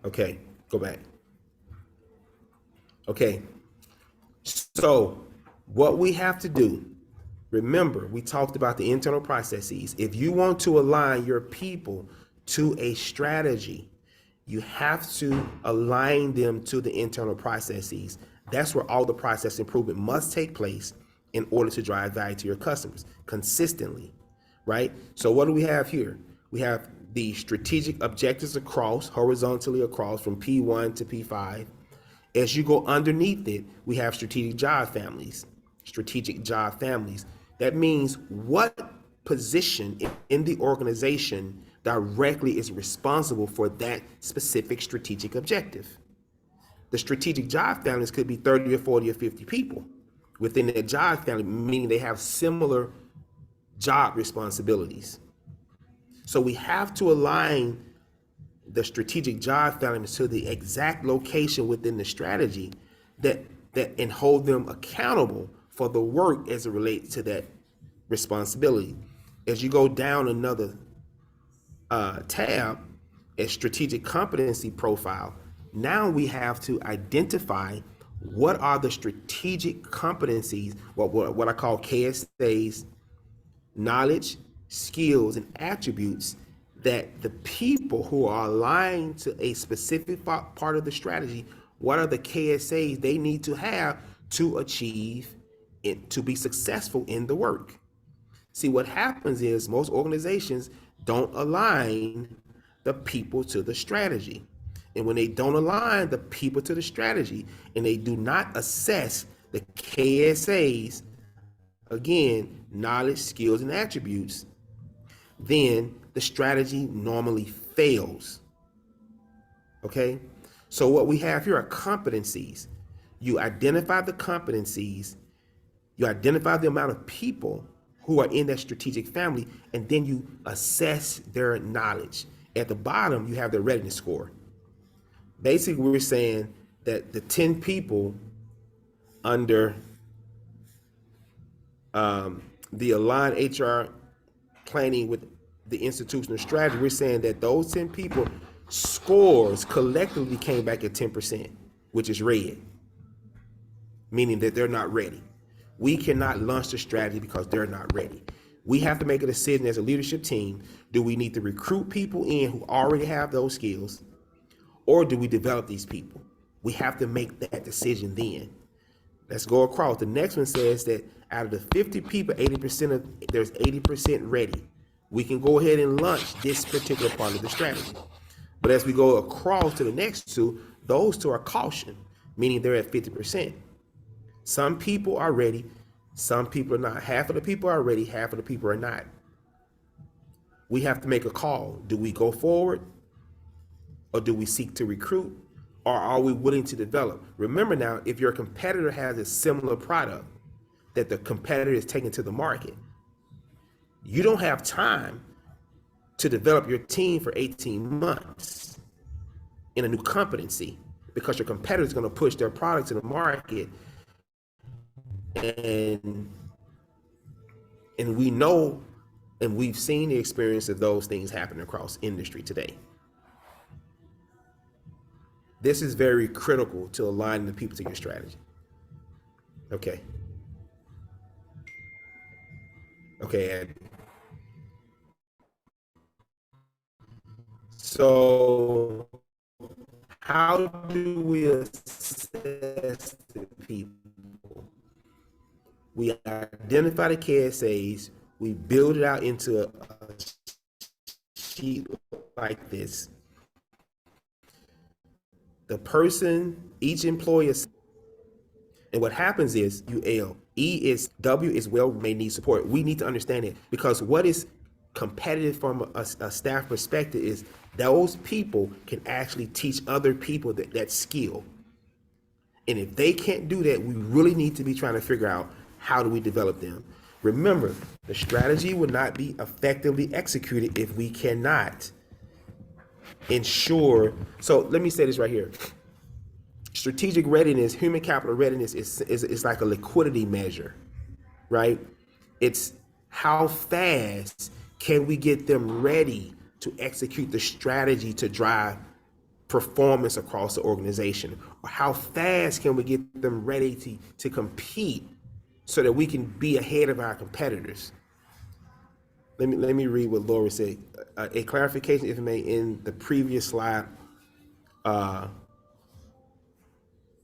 Okay, go back. Okay, so what we have to do, remember, we talked about the internal processes. If you want to align your people to a strategy, you have to align them to the internal processes. That's where all the process improvement must take place in order to drive value to your customers consistently, right? So what do we have here? We have the strategic objectives across, horizontally across from P1 to P5. As you go underneath it, we have strategic job families. Strategic job families. That means what position in the organization directly is responsible for that specific strategic objective. The strategic job families could be 30 or 40 or 50 people within that job family, meaning they have similar job responsibilities. So we have to align the strategic job families to the exact location within the strategy that and hold them accountable for the work as it relates to that responsibility. As you go down another tab, a strategic competency profile, now we have to identify what are the strategic competencies, what I call KSAs, knowledge, skills, and attributes that the people who are aligned to a specific part of the strategy, what are the KSAs they need to have to achieve it, to be successful in the work. See, what happens is most organizations don't align the people to the strategy. And when they don't align the people to the strategy and they do not assess the KSAs, again, knowledge, skills, and attributes, then the strategy normally fails. Okay? So what we have here are competencies. You identify the competencies, you identify the amount of people who are in that strategic family, and then you assess their knowledge. At the bottom, you have the readiness score. Basically, we're saying that the 10 people under the aligned HR planning with the institutional strategy, we're saying that those 10 people scores collectively came back at 10%, which is red, meaning that they're not ready. We cannot launch the strategy because they're not ready. We have to make a decision as a leadership team. Do we need to recruit people in who already have those skills, or do we develop these people? We have to make that decision then. Let's go across. The next one says that out of the 50 people, 80% of there's 80% ready. We can go ahead and launch this particular part of the strategy. But as we go across to the next two, those two are caution, meaning they're at 50%. Some people are ready, some people are not. Half of the people are ready, half of the people are not. We have to make a call. Do we go forward, or do we seek to recruit, or are we willing to develop? Remember now, if your competitor has a similar product that the competitor is taking to the market, you don't have time to develop your team for 18 months in a new competency, because your competitor is going to push their product to the market, and we know and we've seen the experience of those things happen across industry today. This is very critical to aligning the people to your strategy. Okay. Okay, Ed. So how do we assess the people? We identify the KSAs, we build it out into a sheet like this. The person, each employee, And what happens is you L. E is W is well may need support. We need to understand it because what is competitive from a staff perspective is those people can actually teach other people that skill. And if they can't do that, we really need to be trying to figure out how do we develop them. Remember, the strategy will not be effectively executed if we cannot ensure. So let me say this right here. Strategic readiness, human capital readiness is like a liquidity measure, right? It's how fast can we get them ready to execute the strategy to drive performance across the organization? Or how fast can we get them ready to compete so that we can be ahead of our competitors? Let me read what Laura said. A clarification, if I may, in the previous slide,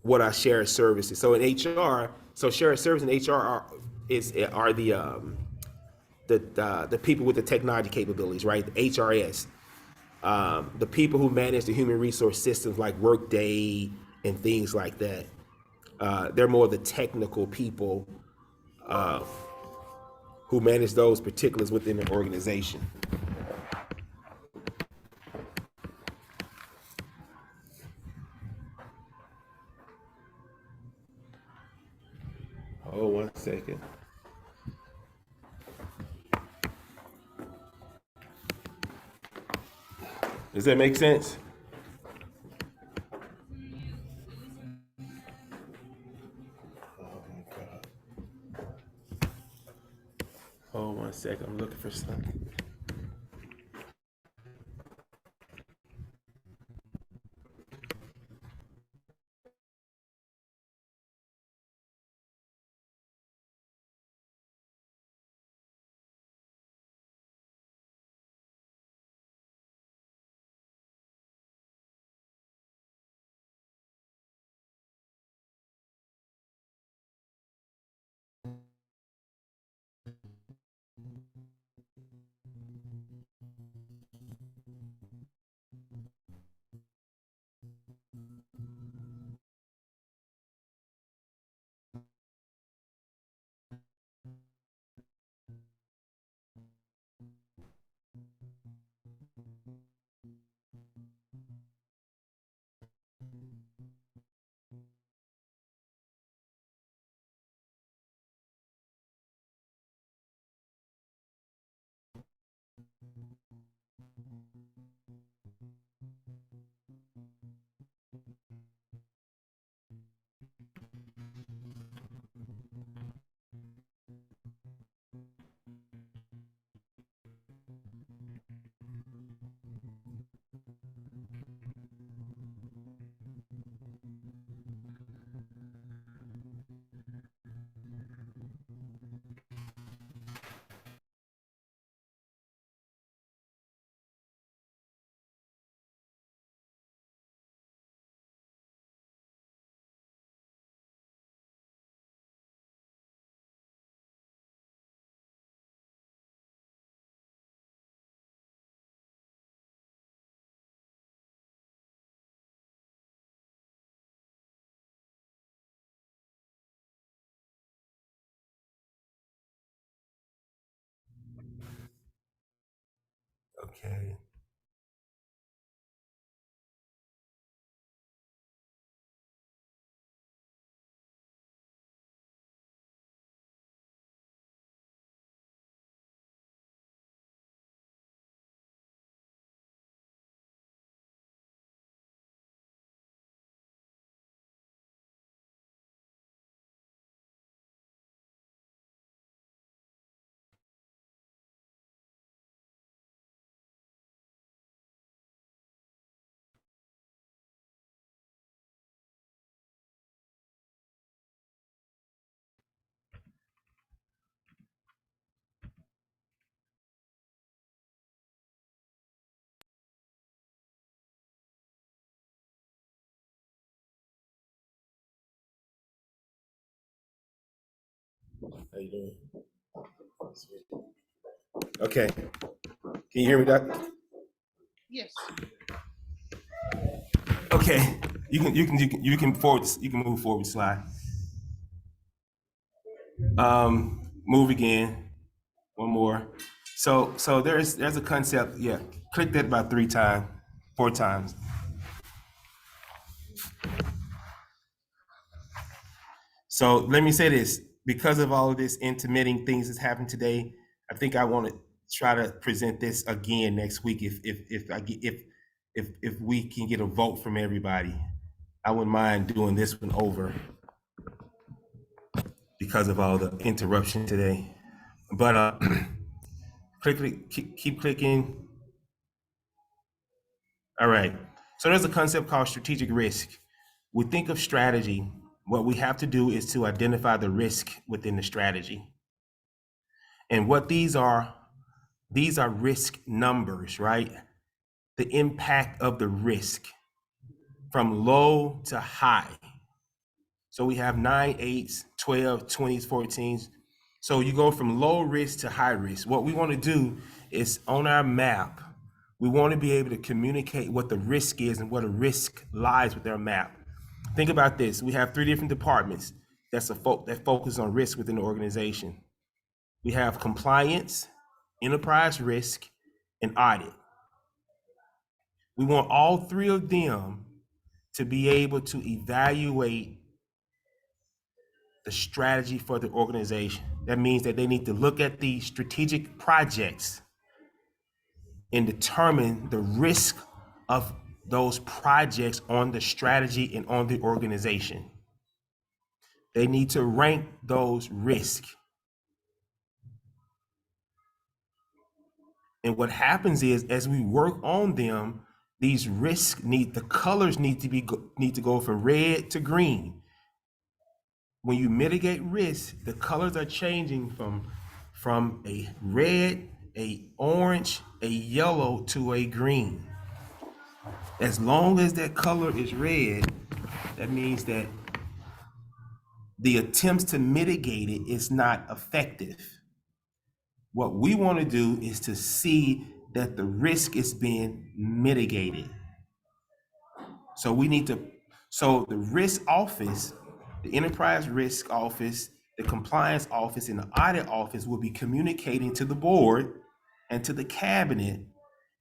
what are shared services? So in HR, so shared service in HR are the people with the technology capabilities, right? The HRS, the people who manage the human resource systems like Workday and things like that. They're more the technical people who manage those particulars within the organization. Oh, 1 second. Does that make sense? Oh my God. Oh, 1 second. I'm looking for something. Okay. How you doing? Okay. Can you hear me, Doc? Yes. Okay. You can move forward. You can move forward, slide. Move again. One more. So there's a concept. Yeah, click that about 3 times, 4 times. So let me say this: because of all of this intermittent things that's happened today, I think I want to try to present this again next week. If we can get a vote from everybody, I wouldn't mind doing this one over because of all the interruption today. But keep clicking. All right. So there's a concept called strategic risk. We think of strategy. What we have to do is to identify the risk within the strategy. And what these are risk numbers, right? The impact of the risk from low to high. So we have 9, 8s, 12, 20s, 14s. So you go from low risk to high risk. What we want to do is on our map, we want to be able to communicate what the risk is and what a risk lies with our map. Think about this. We have 3 different departments that focus on risk within the organization. We have compliance, enterprise risk, and audit. We want all 3 of them to be able to evaluate the strategy for the organization. That means that they need to look at the strategic projects and determine the risk of those projects on the strategy and on the organization. They need to rank those risks. And what happens is, as we work on them, these risks the colors need to go from red to green. When you mitigate risk, the colors are changing from a red, a orange, a yellow to a green. As long as that color is red, that means that the attempts to mitigate it is not effective. What we want to do is to see that the risk is being mitigated. So the risk office, the enterprise risk office, the compliance office, and the audit office will be communicating to the board and to the cabinet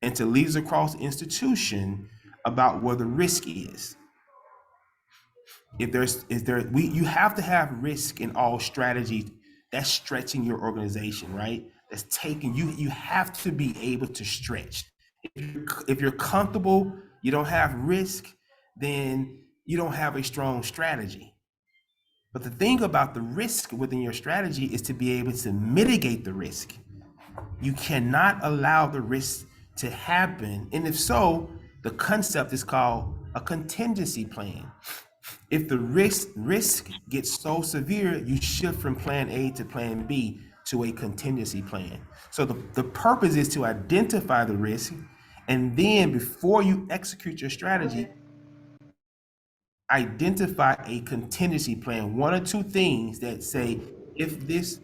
and to leaders across the institution about where the risk is. You have to have risk in all strategies. That's stretching your organization, right? That's taking you have to be able to stretch. If you're comfortable, you don't have risk, then you don't have a strong strategy. But the thing about the risk within your strategy is to be able to mitigate the risk. You cannot allow the risk to happen. And if so, the concept is called a contingency plan. If the risk gets so severe, you shift from plan A to plan B to a contingency plan. So the purpose is to identify the risk, and then before you execute your strategy, identify a contingency plan. 1 or 2 things that say, if this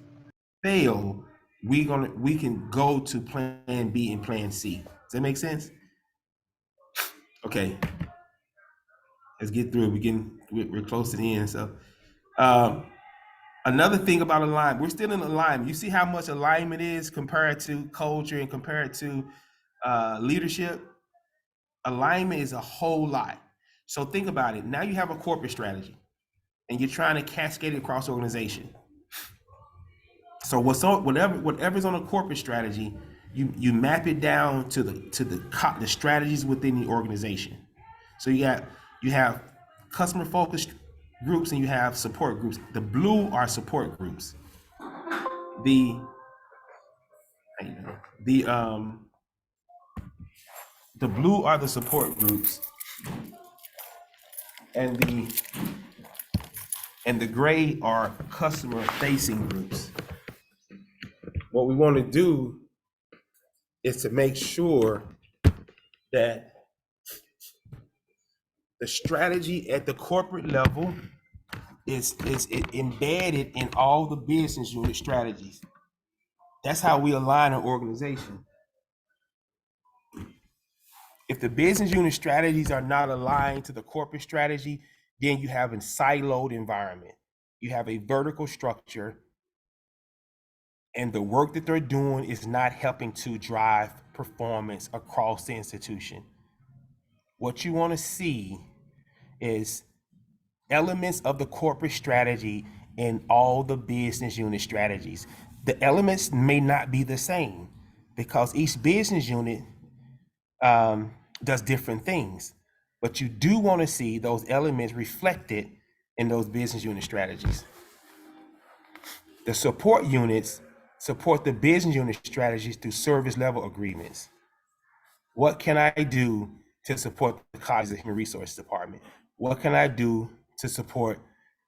fail, we can go to plan B and plan C. Does that make sense? Okay, let's get through it. We're close to the end. So another thing about alignment, we're still in alignment. You see how much alignment is compared to culture and compared to leadership? Alignment is a whole lot. So think about it. Now you have a corporate strategy and you're trying to cascade it across the organization. So whatever's on a corporate strategy, you map it down to the strategies within the organization. So you have customer focused groups and you have support groups. The blue are support groups. The the the blue are the support groups, and the gray are customer facing groups. What we want to do is to make sure that the strategy at the corporate level is embedded in all the business unit strategies. That's how we align an organization. If the business unit strategies are not aligned to the corporate strategy, then you have a siloed environment. You have a vertical structure and the work that they're doing is not helping to drive performance across the institution. What you want to see is elements of the corporate strategy in all the business unit strategies. The elements may not be the same because each business unit does different things, but you do want to see those elements reflected in those business unit strategies. The support units support the business unit strategies through service level agreements. What can I do to support the college as a human resource department? What can I do to support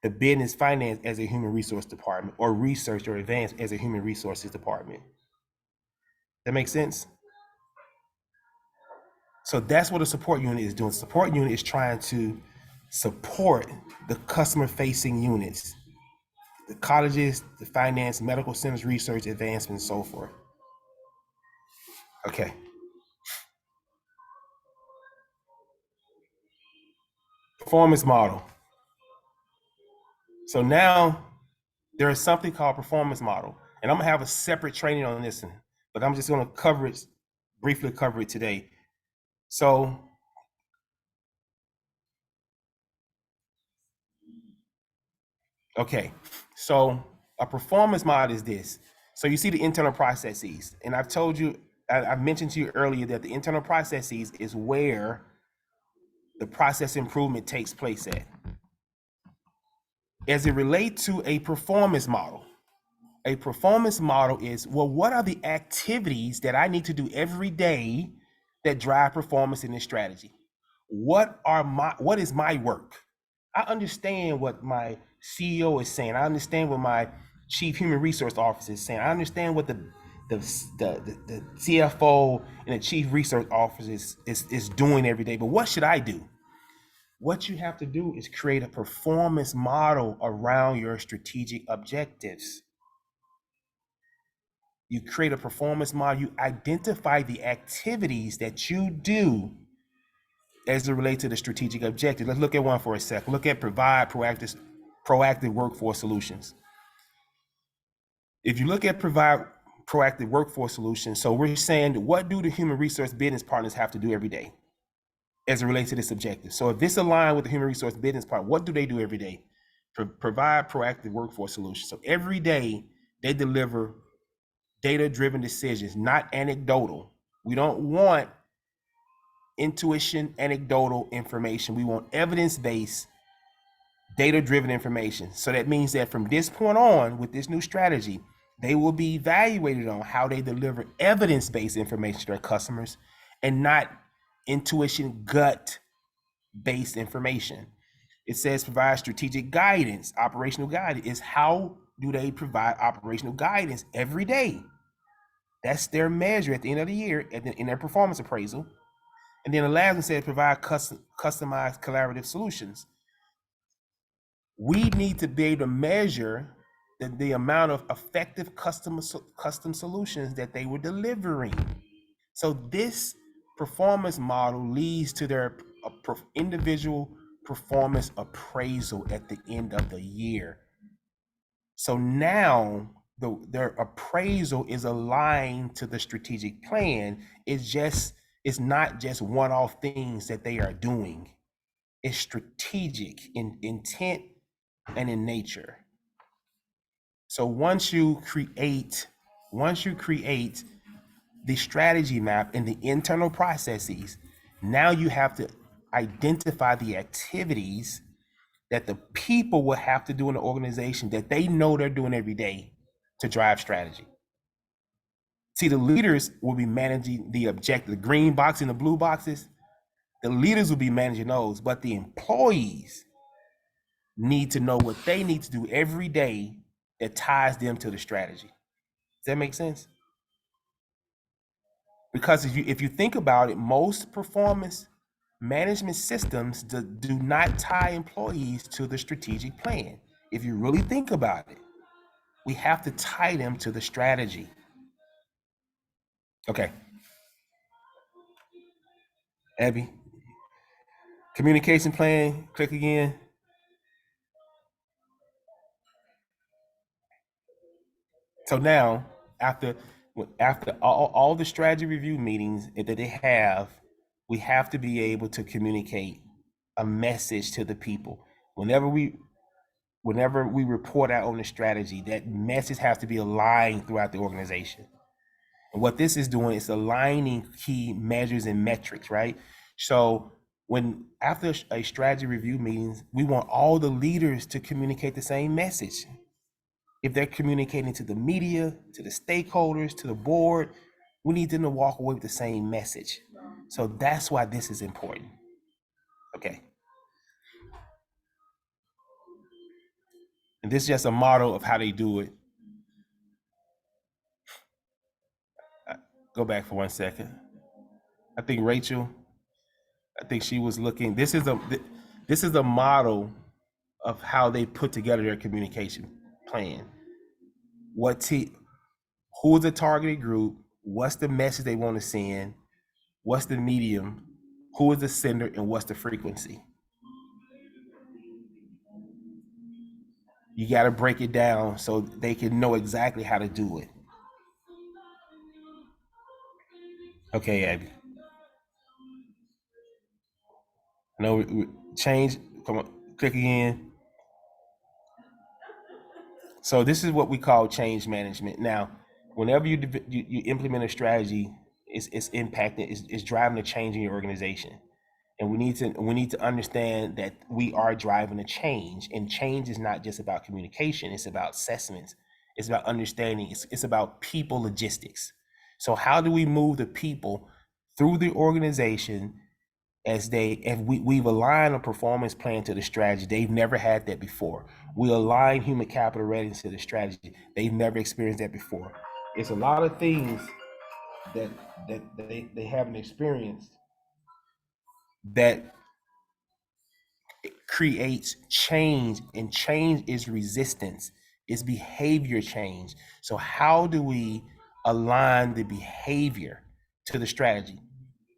the business finance as a human resource department, or research or advance as a human resources department? That makes sense? So that's what a support unit is doing. Support unit is trying to support the customer facing units, the colleges, the finance, medical centers, research, advancement, and so forth. Okay. Performance model. So now there is something called performance model, and I'm gonna have a separate training on this one, but I'm just gonna briefly cover it today. So, okay, so a performance model is this. So you see the internal processes, and I've mentioned to you earlier that the internal processes is where the process improvement takes place at. As it relates to a performance model is, well, what are the activities that I need to do every day that drive performance in this strategy? What is my work? I understand what my CEO is saying. I understand what my chief human resource officer is saying. I understand what the CFO and the chief research officer is doing every day. But what should I do? What you have to do is create a performance model around your strategic objectives. You create a performance model. You identify the activities that you do as it relates to the strategic objective. Let's look at one for a sec. Look at provide proactive workforce solutions. If you look at provide proactive workforce solutions, so we're saying, what do the human resource business partners have to do every day as it relates to this objective? So if this aligns with the human resource business part, what do they do every day? Provide proactive workforce solutions. So every day they deliver data-driven decisions, not anecdotal. We don't want intuition, anecdotal information. We want evidence-based, data-driven information. So that means that from this point on, with this new strategy, they will be evaluated on how they deliver evidence-based information to their customers and not intuition, gut-based information. It says provide strategic guidance, operational guidance. Is how do they provide operational guidance every day? That's their measure at the end of the year in their performance appraisal. And then the last one says provide customized collaborative solutions. We need to be able to measure the amount of effective custom solutions that they were delivering. So this performance model leads to their individual performance appraisal at the end of the year. So now their appraisal is aligned to the strategic plan. It's not just one-off things that they are doing. It's strategic in intent and in nature. So once you create the strategy map and the internal processes, now you have to identify the activities that the people will have to do in the organization that they know they're doing every day to drive strategy. See, the leaders will be managing the objective, the green box and the blue boxes. The leaders will be managing those, but the employees need to know what they need to do every day that ties them to the strategy. Does that make sense? Because if you think about it, most performance management systems do not tie employees to the strategic plan. If you really think about it, we have to tie them to the strategy. Okay. Abby, communication plan, click again. So now after after all the strategy review meetings that they have, we have to be able to communicate a message to the people. Whenever we report out on the strategy, that message has to be aligned throughout the organization. And what this is doing is aligning key measures and metrics, right? So when after a strategy review meetings, we want all the leaders to communicate the same message. If they're communicating to the media, to the stakeholders, to the board, we need them to walk away with the same message. So that's why this is important. Okay. And this is just a model of how they do it. Go back for 1 second. I think Rachel, I think she was looking. This is a model of how they put together their communication plan. Who is the targeted group? What's the message they want to send? What's the medium? Who is the sender, and what's the frequency? You got to break it down so they can know exactly how to do it. Okay, Abby. No, change. Come on, click again. So this is what we call change management. Now, whenever you implement a strategy, it's impacting, it's driving a change in your organization, and we need to understand that we are driving a change, and change is not just about communication. It's about assessments. It's about understanding. It's about people logistics. So how do we move the people through the organization we've aligned a performance plan to the strategy? They've never had that before. We align human capital readiness to the strategy. They've never experienced that before. It's a lot of things that they haven't experienced that creates change, and change is resistance, is behavior change. So how do we align the behavior to the strategy?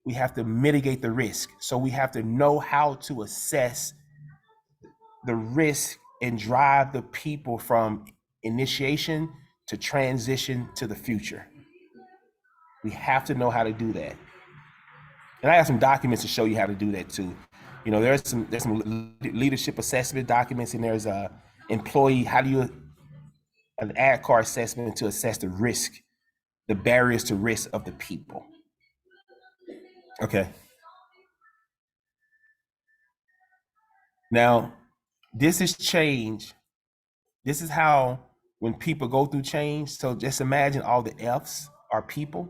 We have to mitigate the risk. So we have to know how to assess the risk and drive the people from initiation to transition to the future. We have to know how to do that. And I have some documents to show you how to do that too. There's some leadership assessment documents, and there's a employee, an ad card assessment to assess the risk, the barriers to risk of the people. Okay. Now, this is change. This is how, when people go through change, so just imagine all the F's are people.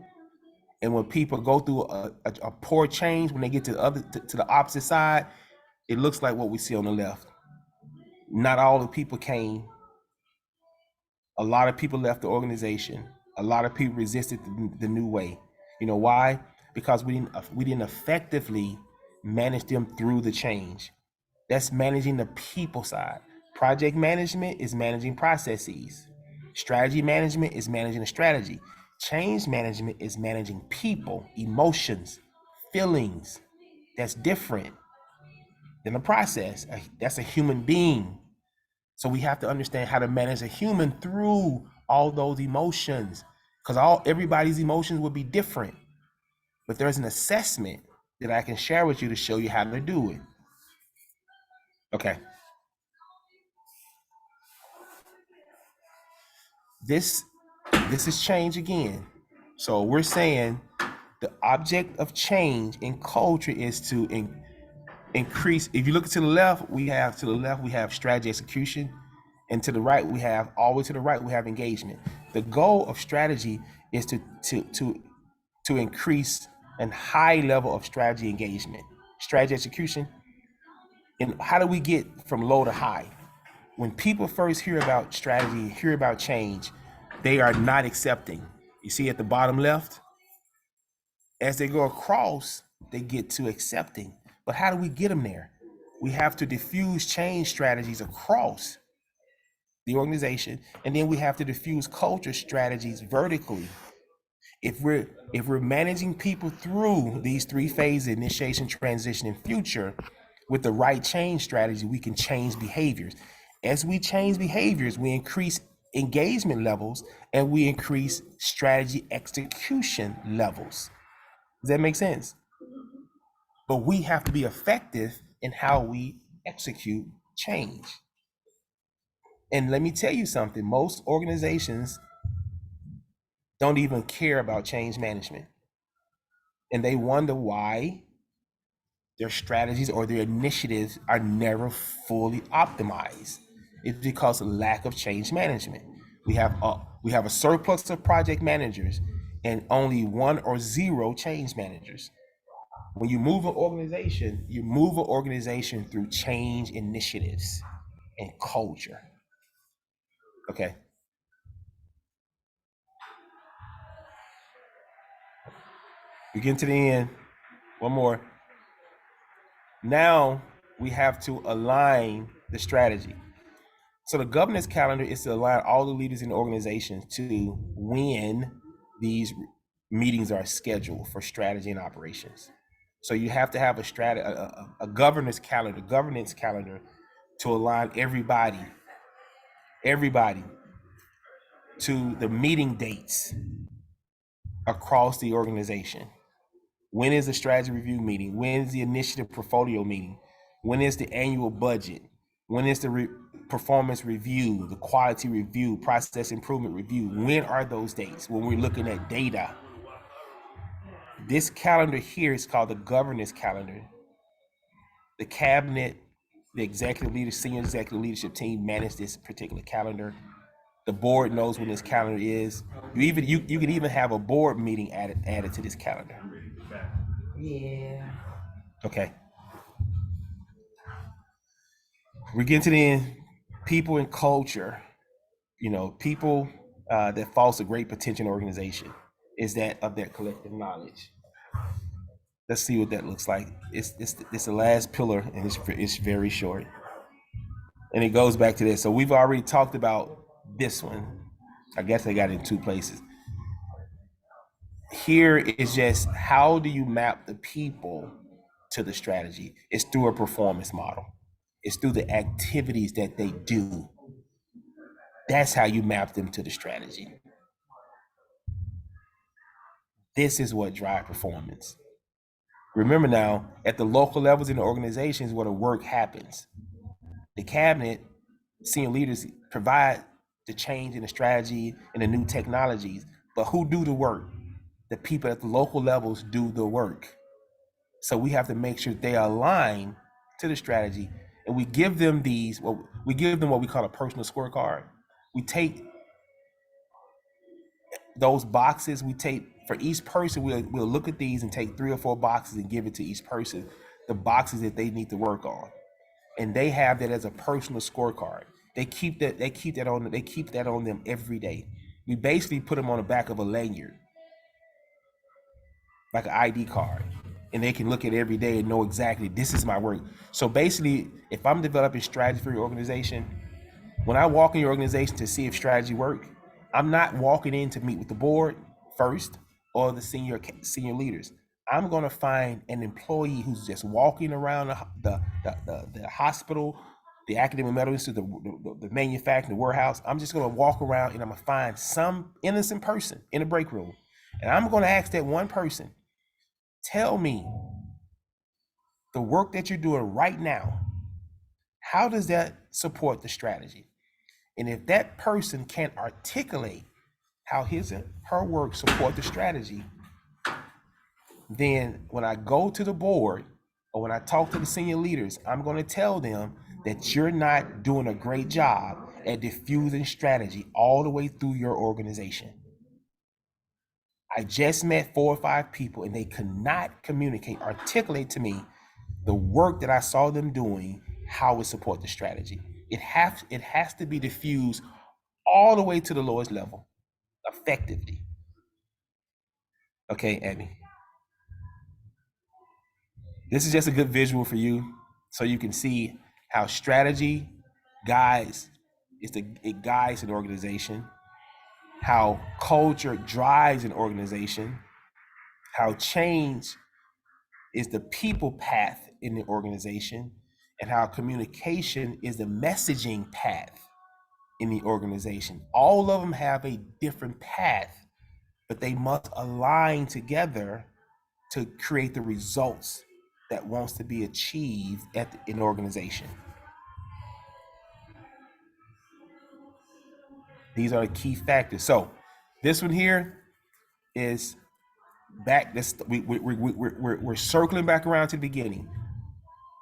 And when people go through a poor change, when they get to the opposite side, it looks like what we see on the left. Not all the people came. A lot of people left the organization. A lot of people resisted the new way. You know why? Because we didn't effectively manage them through the change. That's managing the people side. Project management is managing processes. Strategy management is managing a strategy. Change management is managing people, emotions, feelings. That's different than a process. That's a human being. So we have to understand how to manage a human through all those emotions, because everybody's emotions will be different. But there's an assessment that I can share with you to show you how to do it. Okay. This is change again. So we're saying the object of change in culture is to increase. If you look to the left, we have strategy execution, and to the right we have engagement. The goal of strategy is to increase a high level of strategy engagement, strategy execution. And how do we get from low to high? When people first hear about strategy, hear about change, they are not accepting. You see at the bottom left, as they go across, they get to accepting. But how do we get them there? We have to diffuse change strategies across the organization, and then we have to diffuse culture strategies vertically. If we're managing people through these three phases: initiation, transition, and future, with the right change strategy, we can change behaviors. As we change behaviors, we increase engagement levels, and we increase strategy execution levels. Does that make sense? But we have to be effective in how we execute change. And let me tell you something, most organizations don't even care about change management. And they wonder why their strategies or their initiatives are never fully optimized. It's because of lack of change management. We have a surplus of project managers and only one or zero change managers. When you move an organization through change initiatives and culture. Okay. We get to the end. One more. Now we have to align the strategy. So the governance calendar is to align all the leaders in the organization to when these meetings are scheduled for strategy and operations. So you have to have a governance calendar to align everybody to the meeting dates across the organization. When is the strategy review meeting? When is the initiative portfolio meeting? When is the annual budget? When is the performance review, the quality review, process improvement review? When are those dates? When we're looking at data. This calendar here is called the governance calendar. The cabinet, the executive leader, senior executive leadership team manage this particular calendar. The board knows when this calendar is. You can even have a board meeting added to this calendar. Yeah. Okay. We're getting to the end. People and culture. People that foster great potential in organization is that of their collective knowledge. Let's see what that looks like. It's the last pillar, and it's very short, and it goes back to this. So we've already talked about this one. I guess I got it in two places. Here is just how do you map the people to the strategy? It's through a performance model. It's through the activities that they do. That's how you map them to the strategy. This is what drives performance. Remember now, at the local levels in the organizations where the work happens, the cabinet, senior leaders provide the change in the strategy and the new technologies. But who do the work? The people at the local levels do the work. So we have to make sure they align to the strategy, and we give them what we call a personal scorecard. We take those boxes. We take for each person. We'll look at these and take 3 or 4 boxes and give it to each person, the boxes that they need to work on, and they have that as a personal scorecard. They keep that on them every day. We basically put them on the back of a lanyard, like an ID card, and they can look at it every day and know exactly this is my work. So basically, if I'm developing strategy for your organization, when I walk in your organization to see if strategy work, I'm not walking in to meet with the board first or the senior leaders. I'm going to find an employee who's just walking around the hospital, the academic medical institute, the manufacturing, the warehouse. I'm just going to walk around and I'm going to find some innocent person in the break room. And I'm going to ask that one person, tell me the work that you're doing right now, how does that support the strategy? And if that person can't articulate how his and her work support the strategy, then when I go to the board or when I talk to the senior leaders, I'm going to tell them that you're not doing a great job at diffusing strategy all the way through your organization. I just met 4 or 5 people and they could not articulate to me the work that I saw them doing, how it support the strategy. It has to be diffused all the way to the lowest level effectively. Okay, Abby. This is just a good visual for you so you can see how strategy guides it guides an organization, how culture drives an organization, how change is the people path in the organization, and how communication is the messaging path in the organization. All of them have a different path, but they must align together to create the results that wants to be achieved at an organization. These are the key factors. So this one here is back. This we're circling back around to the beginning.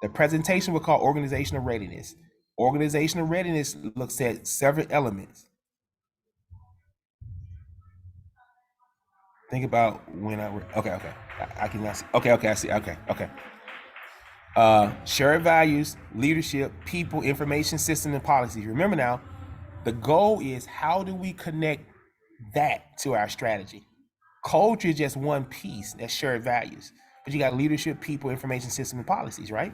The presentation we call organizational readiness. Organizational readiness looks at several elements. Think about when okay. I can see. Okay, I see. Okay. Shared values, leadership, people, information system, and policies. Remember now, the goal is how do we connect that to our strategy? Culture is just one piece, that's shared values. But you got leadership, people, information system, and policies, right?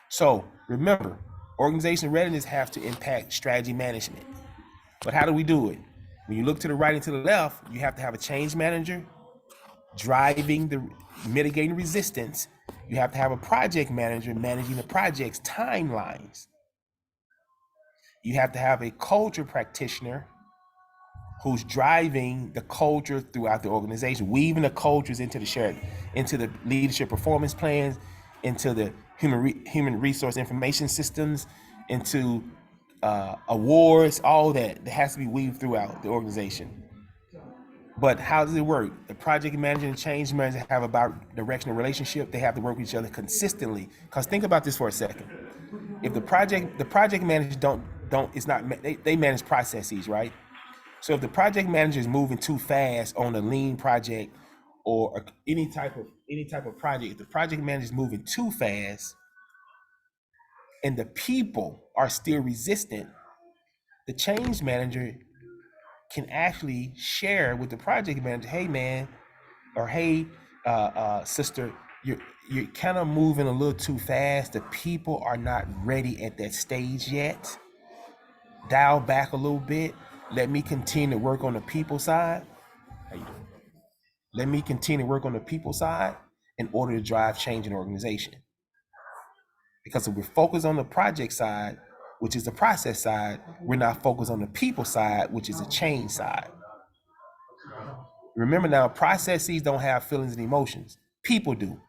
So remember, organization readiness have to impact strategy management. But how do we do it? When you look to the right and to the left, you have to have a change manager driving the mitigating resistance. You have to have a project manager managing the project's timelines. You have to have a culture practitioner who's driving the culture throughout the organization, weaving the cultures into the leadership performance plans, into the human resource information systems, into awards, all that has to be weaved throughout the organization. But how does it work? The project manager and change manager have about directional relationship. They have to work with each other consistently. Because think about this for a second. If the project manager they manage processes, right? So if the project manager is moving too fast on a lean project or any type of project, if the project manager is moving too fast and the people are still resistant, the change manager can actually share with the project manager, hey man, or hey sister, you're kind of moving a little too fast. The people are not ready at that stage yet. Dial back a little bit. Let me continue to work on the people side. How you doing? Let me continue to work on the people side in order to drive change in the organization. Because if we're focused on the project side, which is the process side, we're not focused on the people side, which is the change side. Remember now, processes don't have feelings and emotions. People do.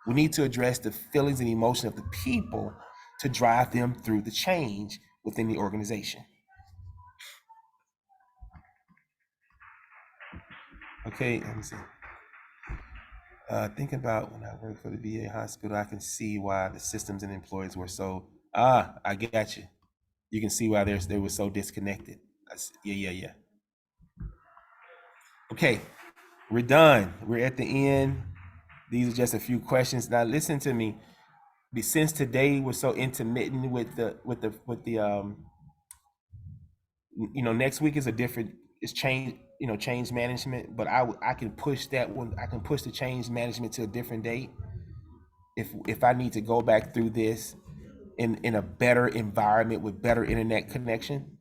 We need to address the feelings and emotions of the people to drive them through the change within the organization. Okay, let me see. Think about when I worked for the VA hospital, I can see why the systems and employees were so, I get you. You can see why they were so disconnected. Yeah. Okay, we're done. We're at the end. These are just a few questions. Now listen to me. Since today was so intermittent with the next week is it's change management, but I can push that one. I can push the change management to a different date if I need to go back through this in a better environment with better internet connection,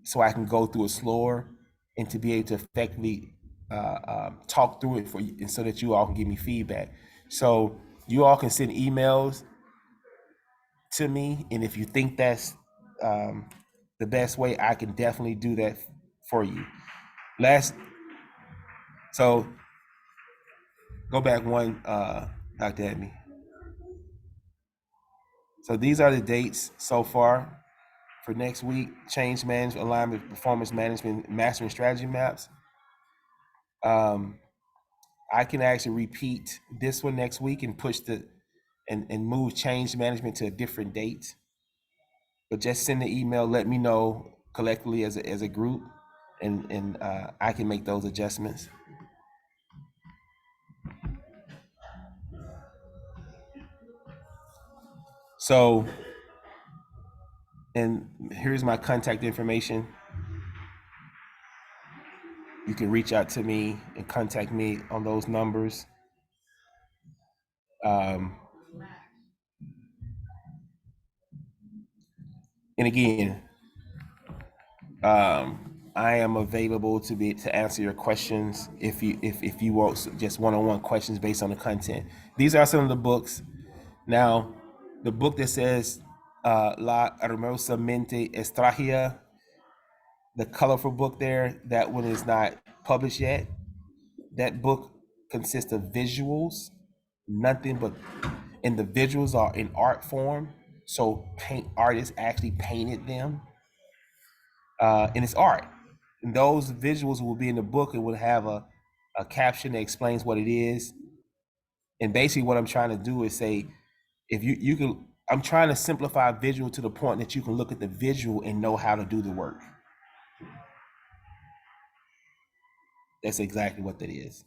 so I can go through it slower and to be able to effectively talk through it for you, and so that you all can give me feedback. So you all can send emails to me, and if you think that's the best way, I can definitely do that for you. So go back one, Dr. Edme. So these are the dates so far for next week: change management, alignment, performance management, mastering strategy maps. I can actually repeat this one next week and push and move change management to a different date. But just send the email, let me know collectively as a group, and I can make those adjustments. So, and here's my contact information. You can reach out to me and contact me on those numbers. And again, I am available to answer your questions if you want just one-on-one questions based on the content. These are some of the books. Now, the book that says La Hermosa Mente Extragia, the colorful book there. That one is not published yet. That book consists of visuals, nothing but, and the visuals are in art form. So paint artists actually painted them, and it's art. And those visuals will be in the book. It will have a caption that explains what it is. And basically, what I'm trying to do is say, if you can, I'm trying to simplify visual to the point that you can look at the visual and know how to do the work. That's exactly what that is.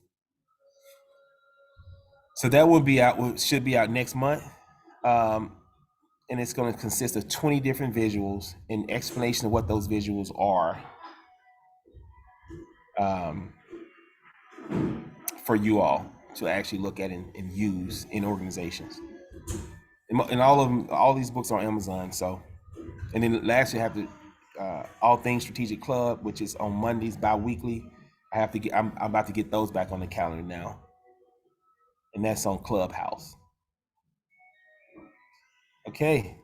So that will be out, should be out next month. And it's going to consist of 20 different visuals and explanation of what those visuals are, um, for you all to actually look at and use in organizations. And all of them, all these books are on Amazon. So, and then lastly, I have to All Things Strategic Club, which is on Mondays bi-weekly. I have to get. I'm about to get those back on the calendar now, and that's on Clubhouse. Okay.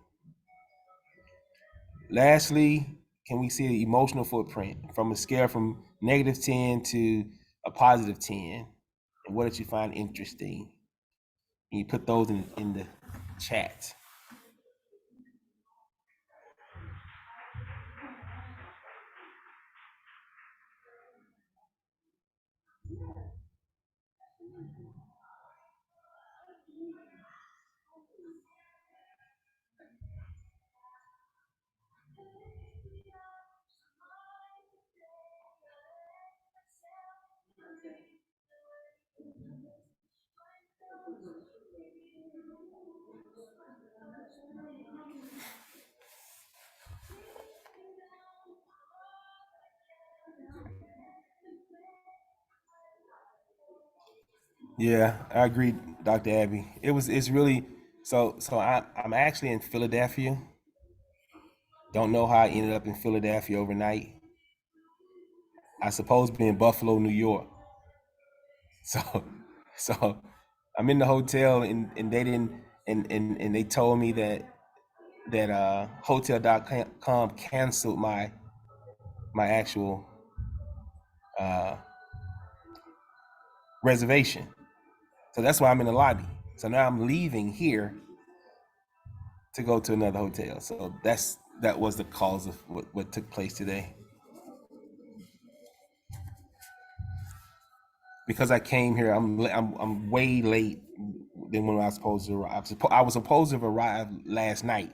Lastly, can we see the emotional footprint from a scale from -10 to a +10? And what did you find interesting? And you put those in the chat. Yeah, I agree, Dr. Abby. It's really I'm actually in Philadelphia. Don't know how I ended up in Philadelphia overnight. I supposed to be in Buffalo, New York. So so I'm in the hotel and they didn't and they told me that hotel.com canceled my actual uh reservation. So that's why I'm in the lobby. So now I'm leaving here to go to another hotel. So that was the cause of what took place today. Because I came here, I'm way late than when I was supposed to arrive. I was supposed to have arrived last night.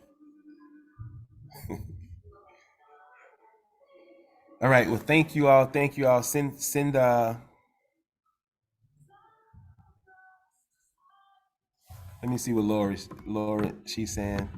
All right. Well, thank you all. Thank you all. Send. Let me see what Laura she's saying.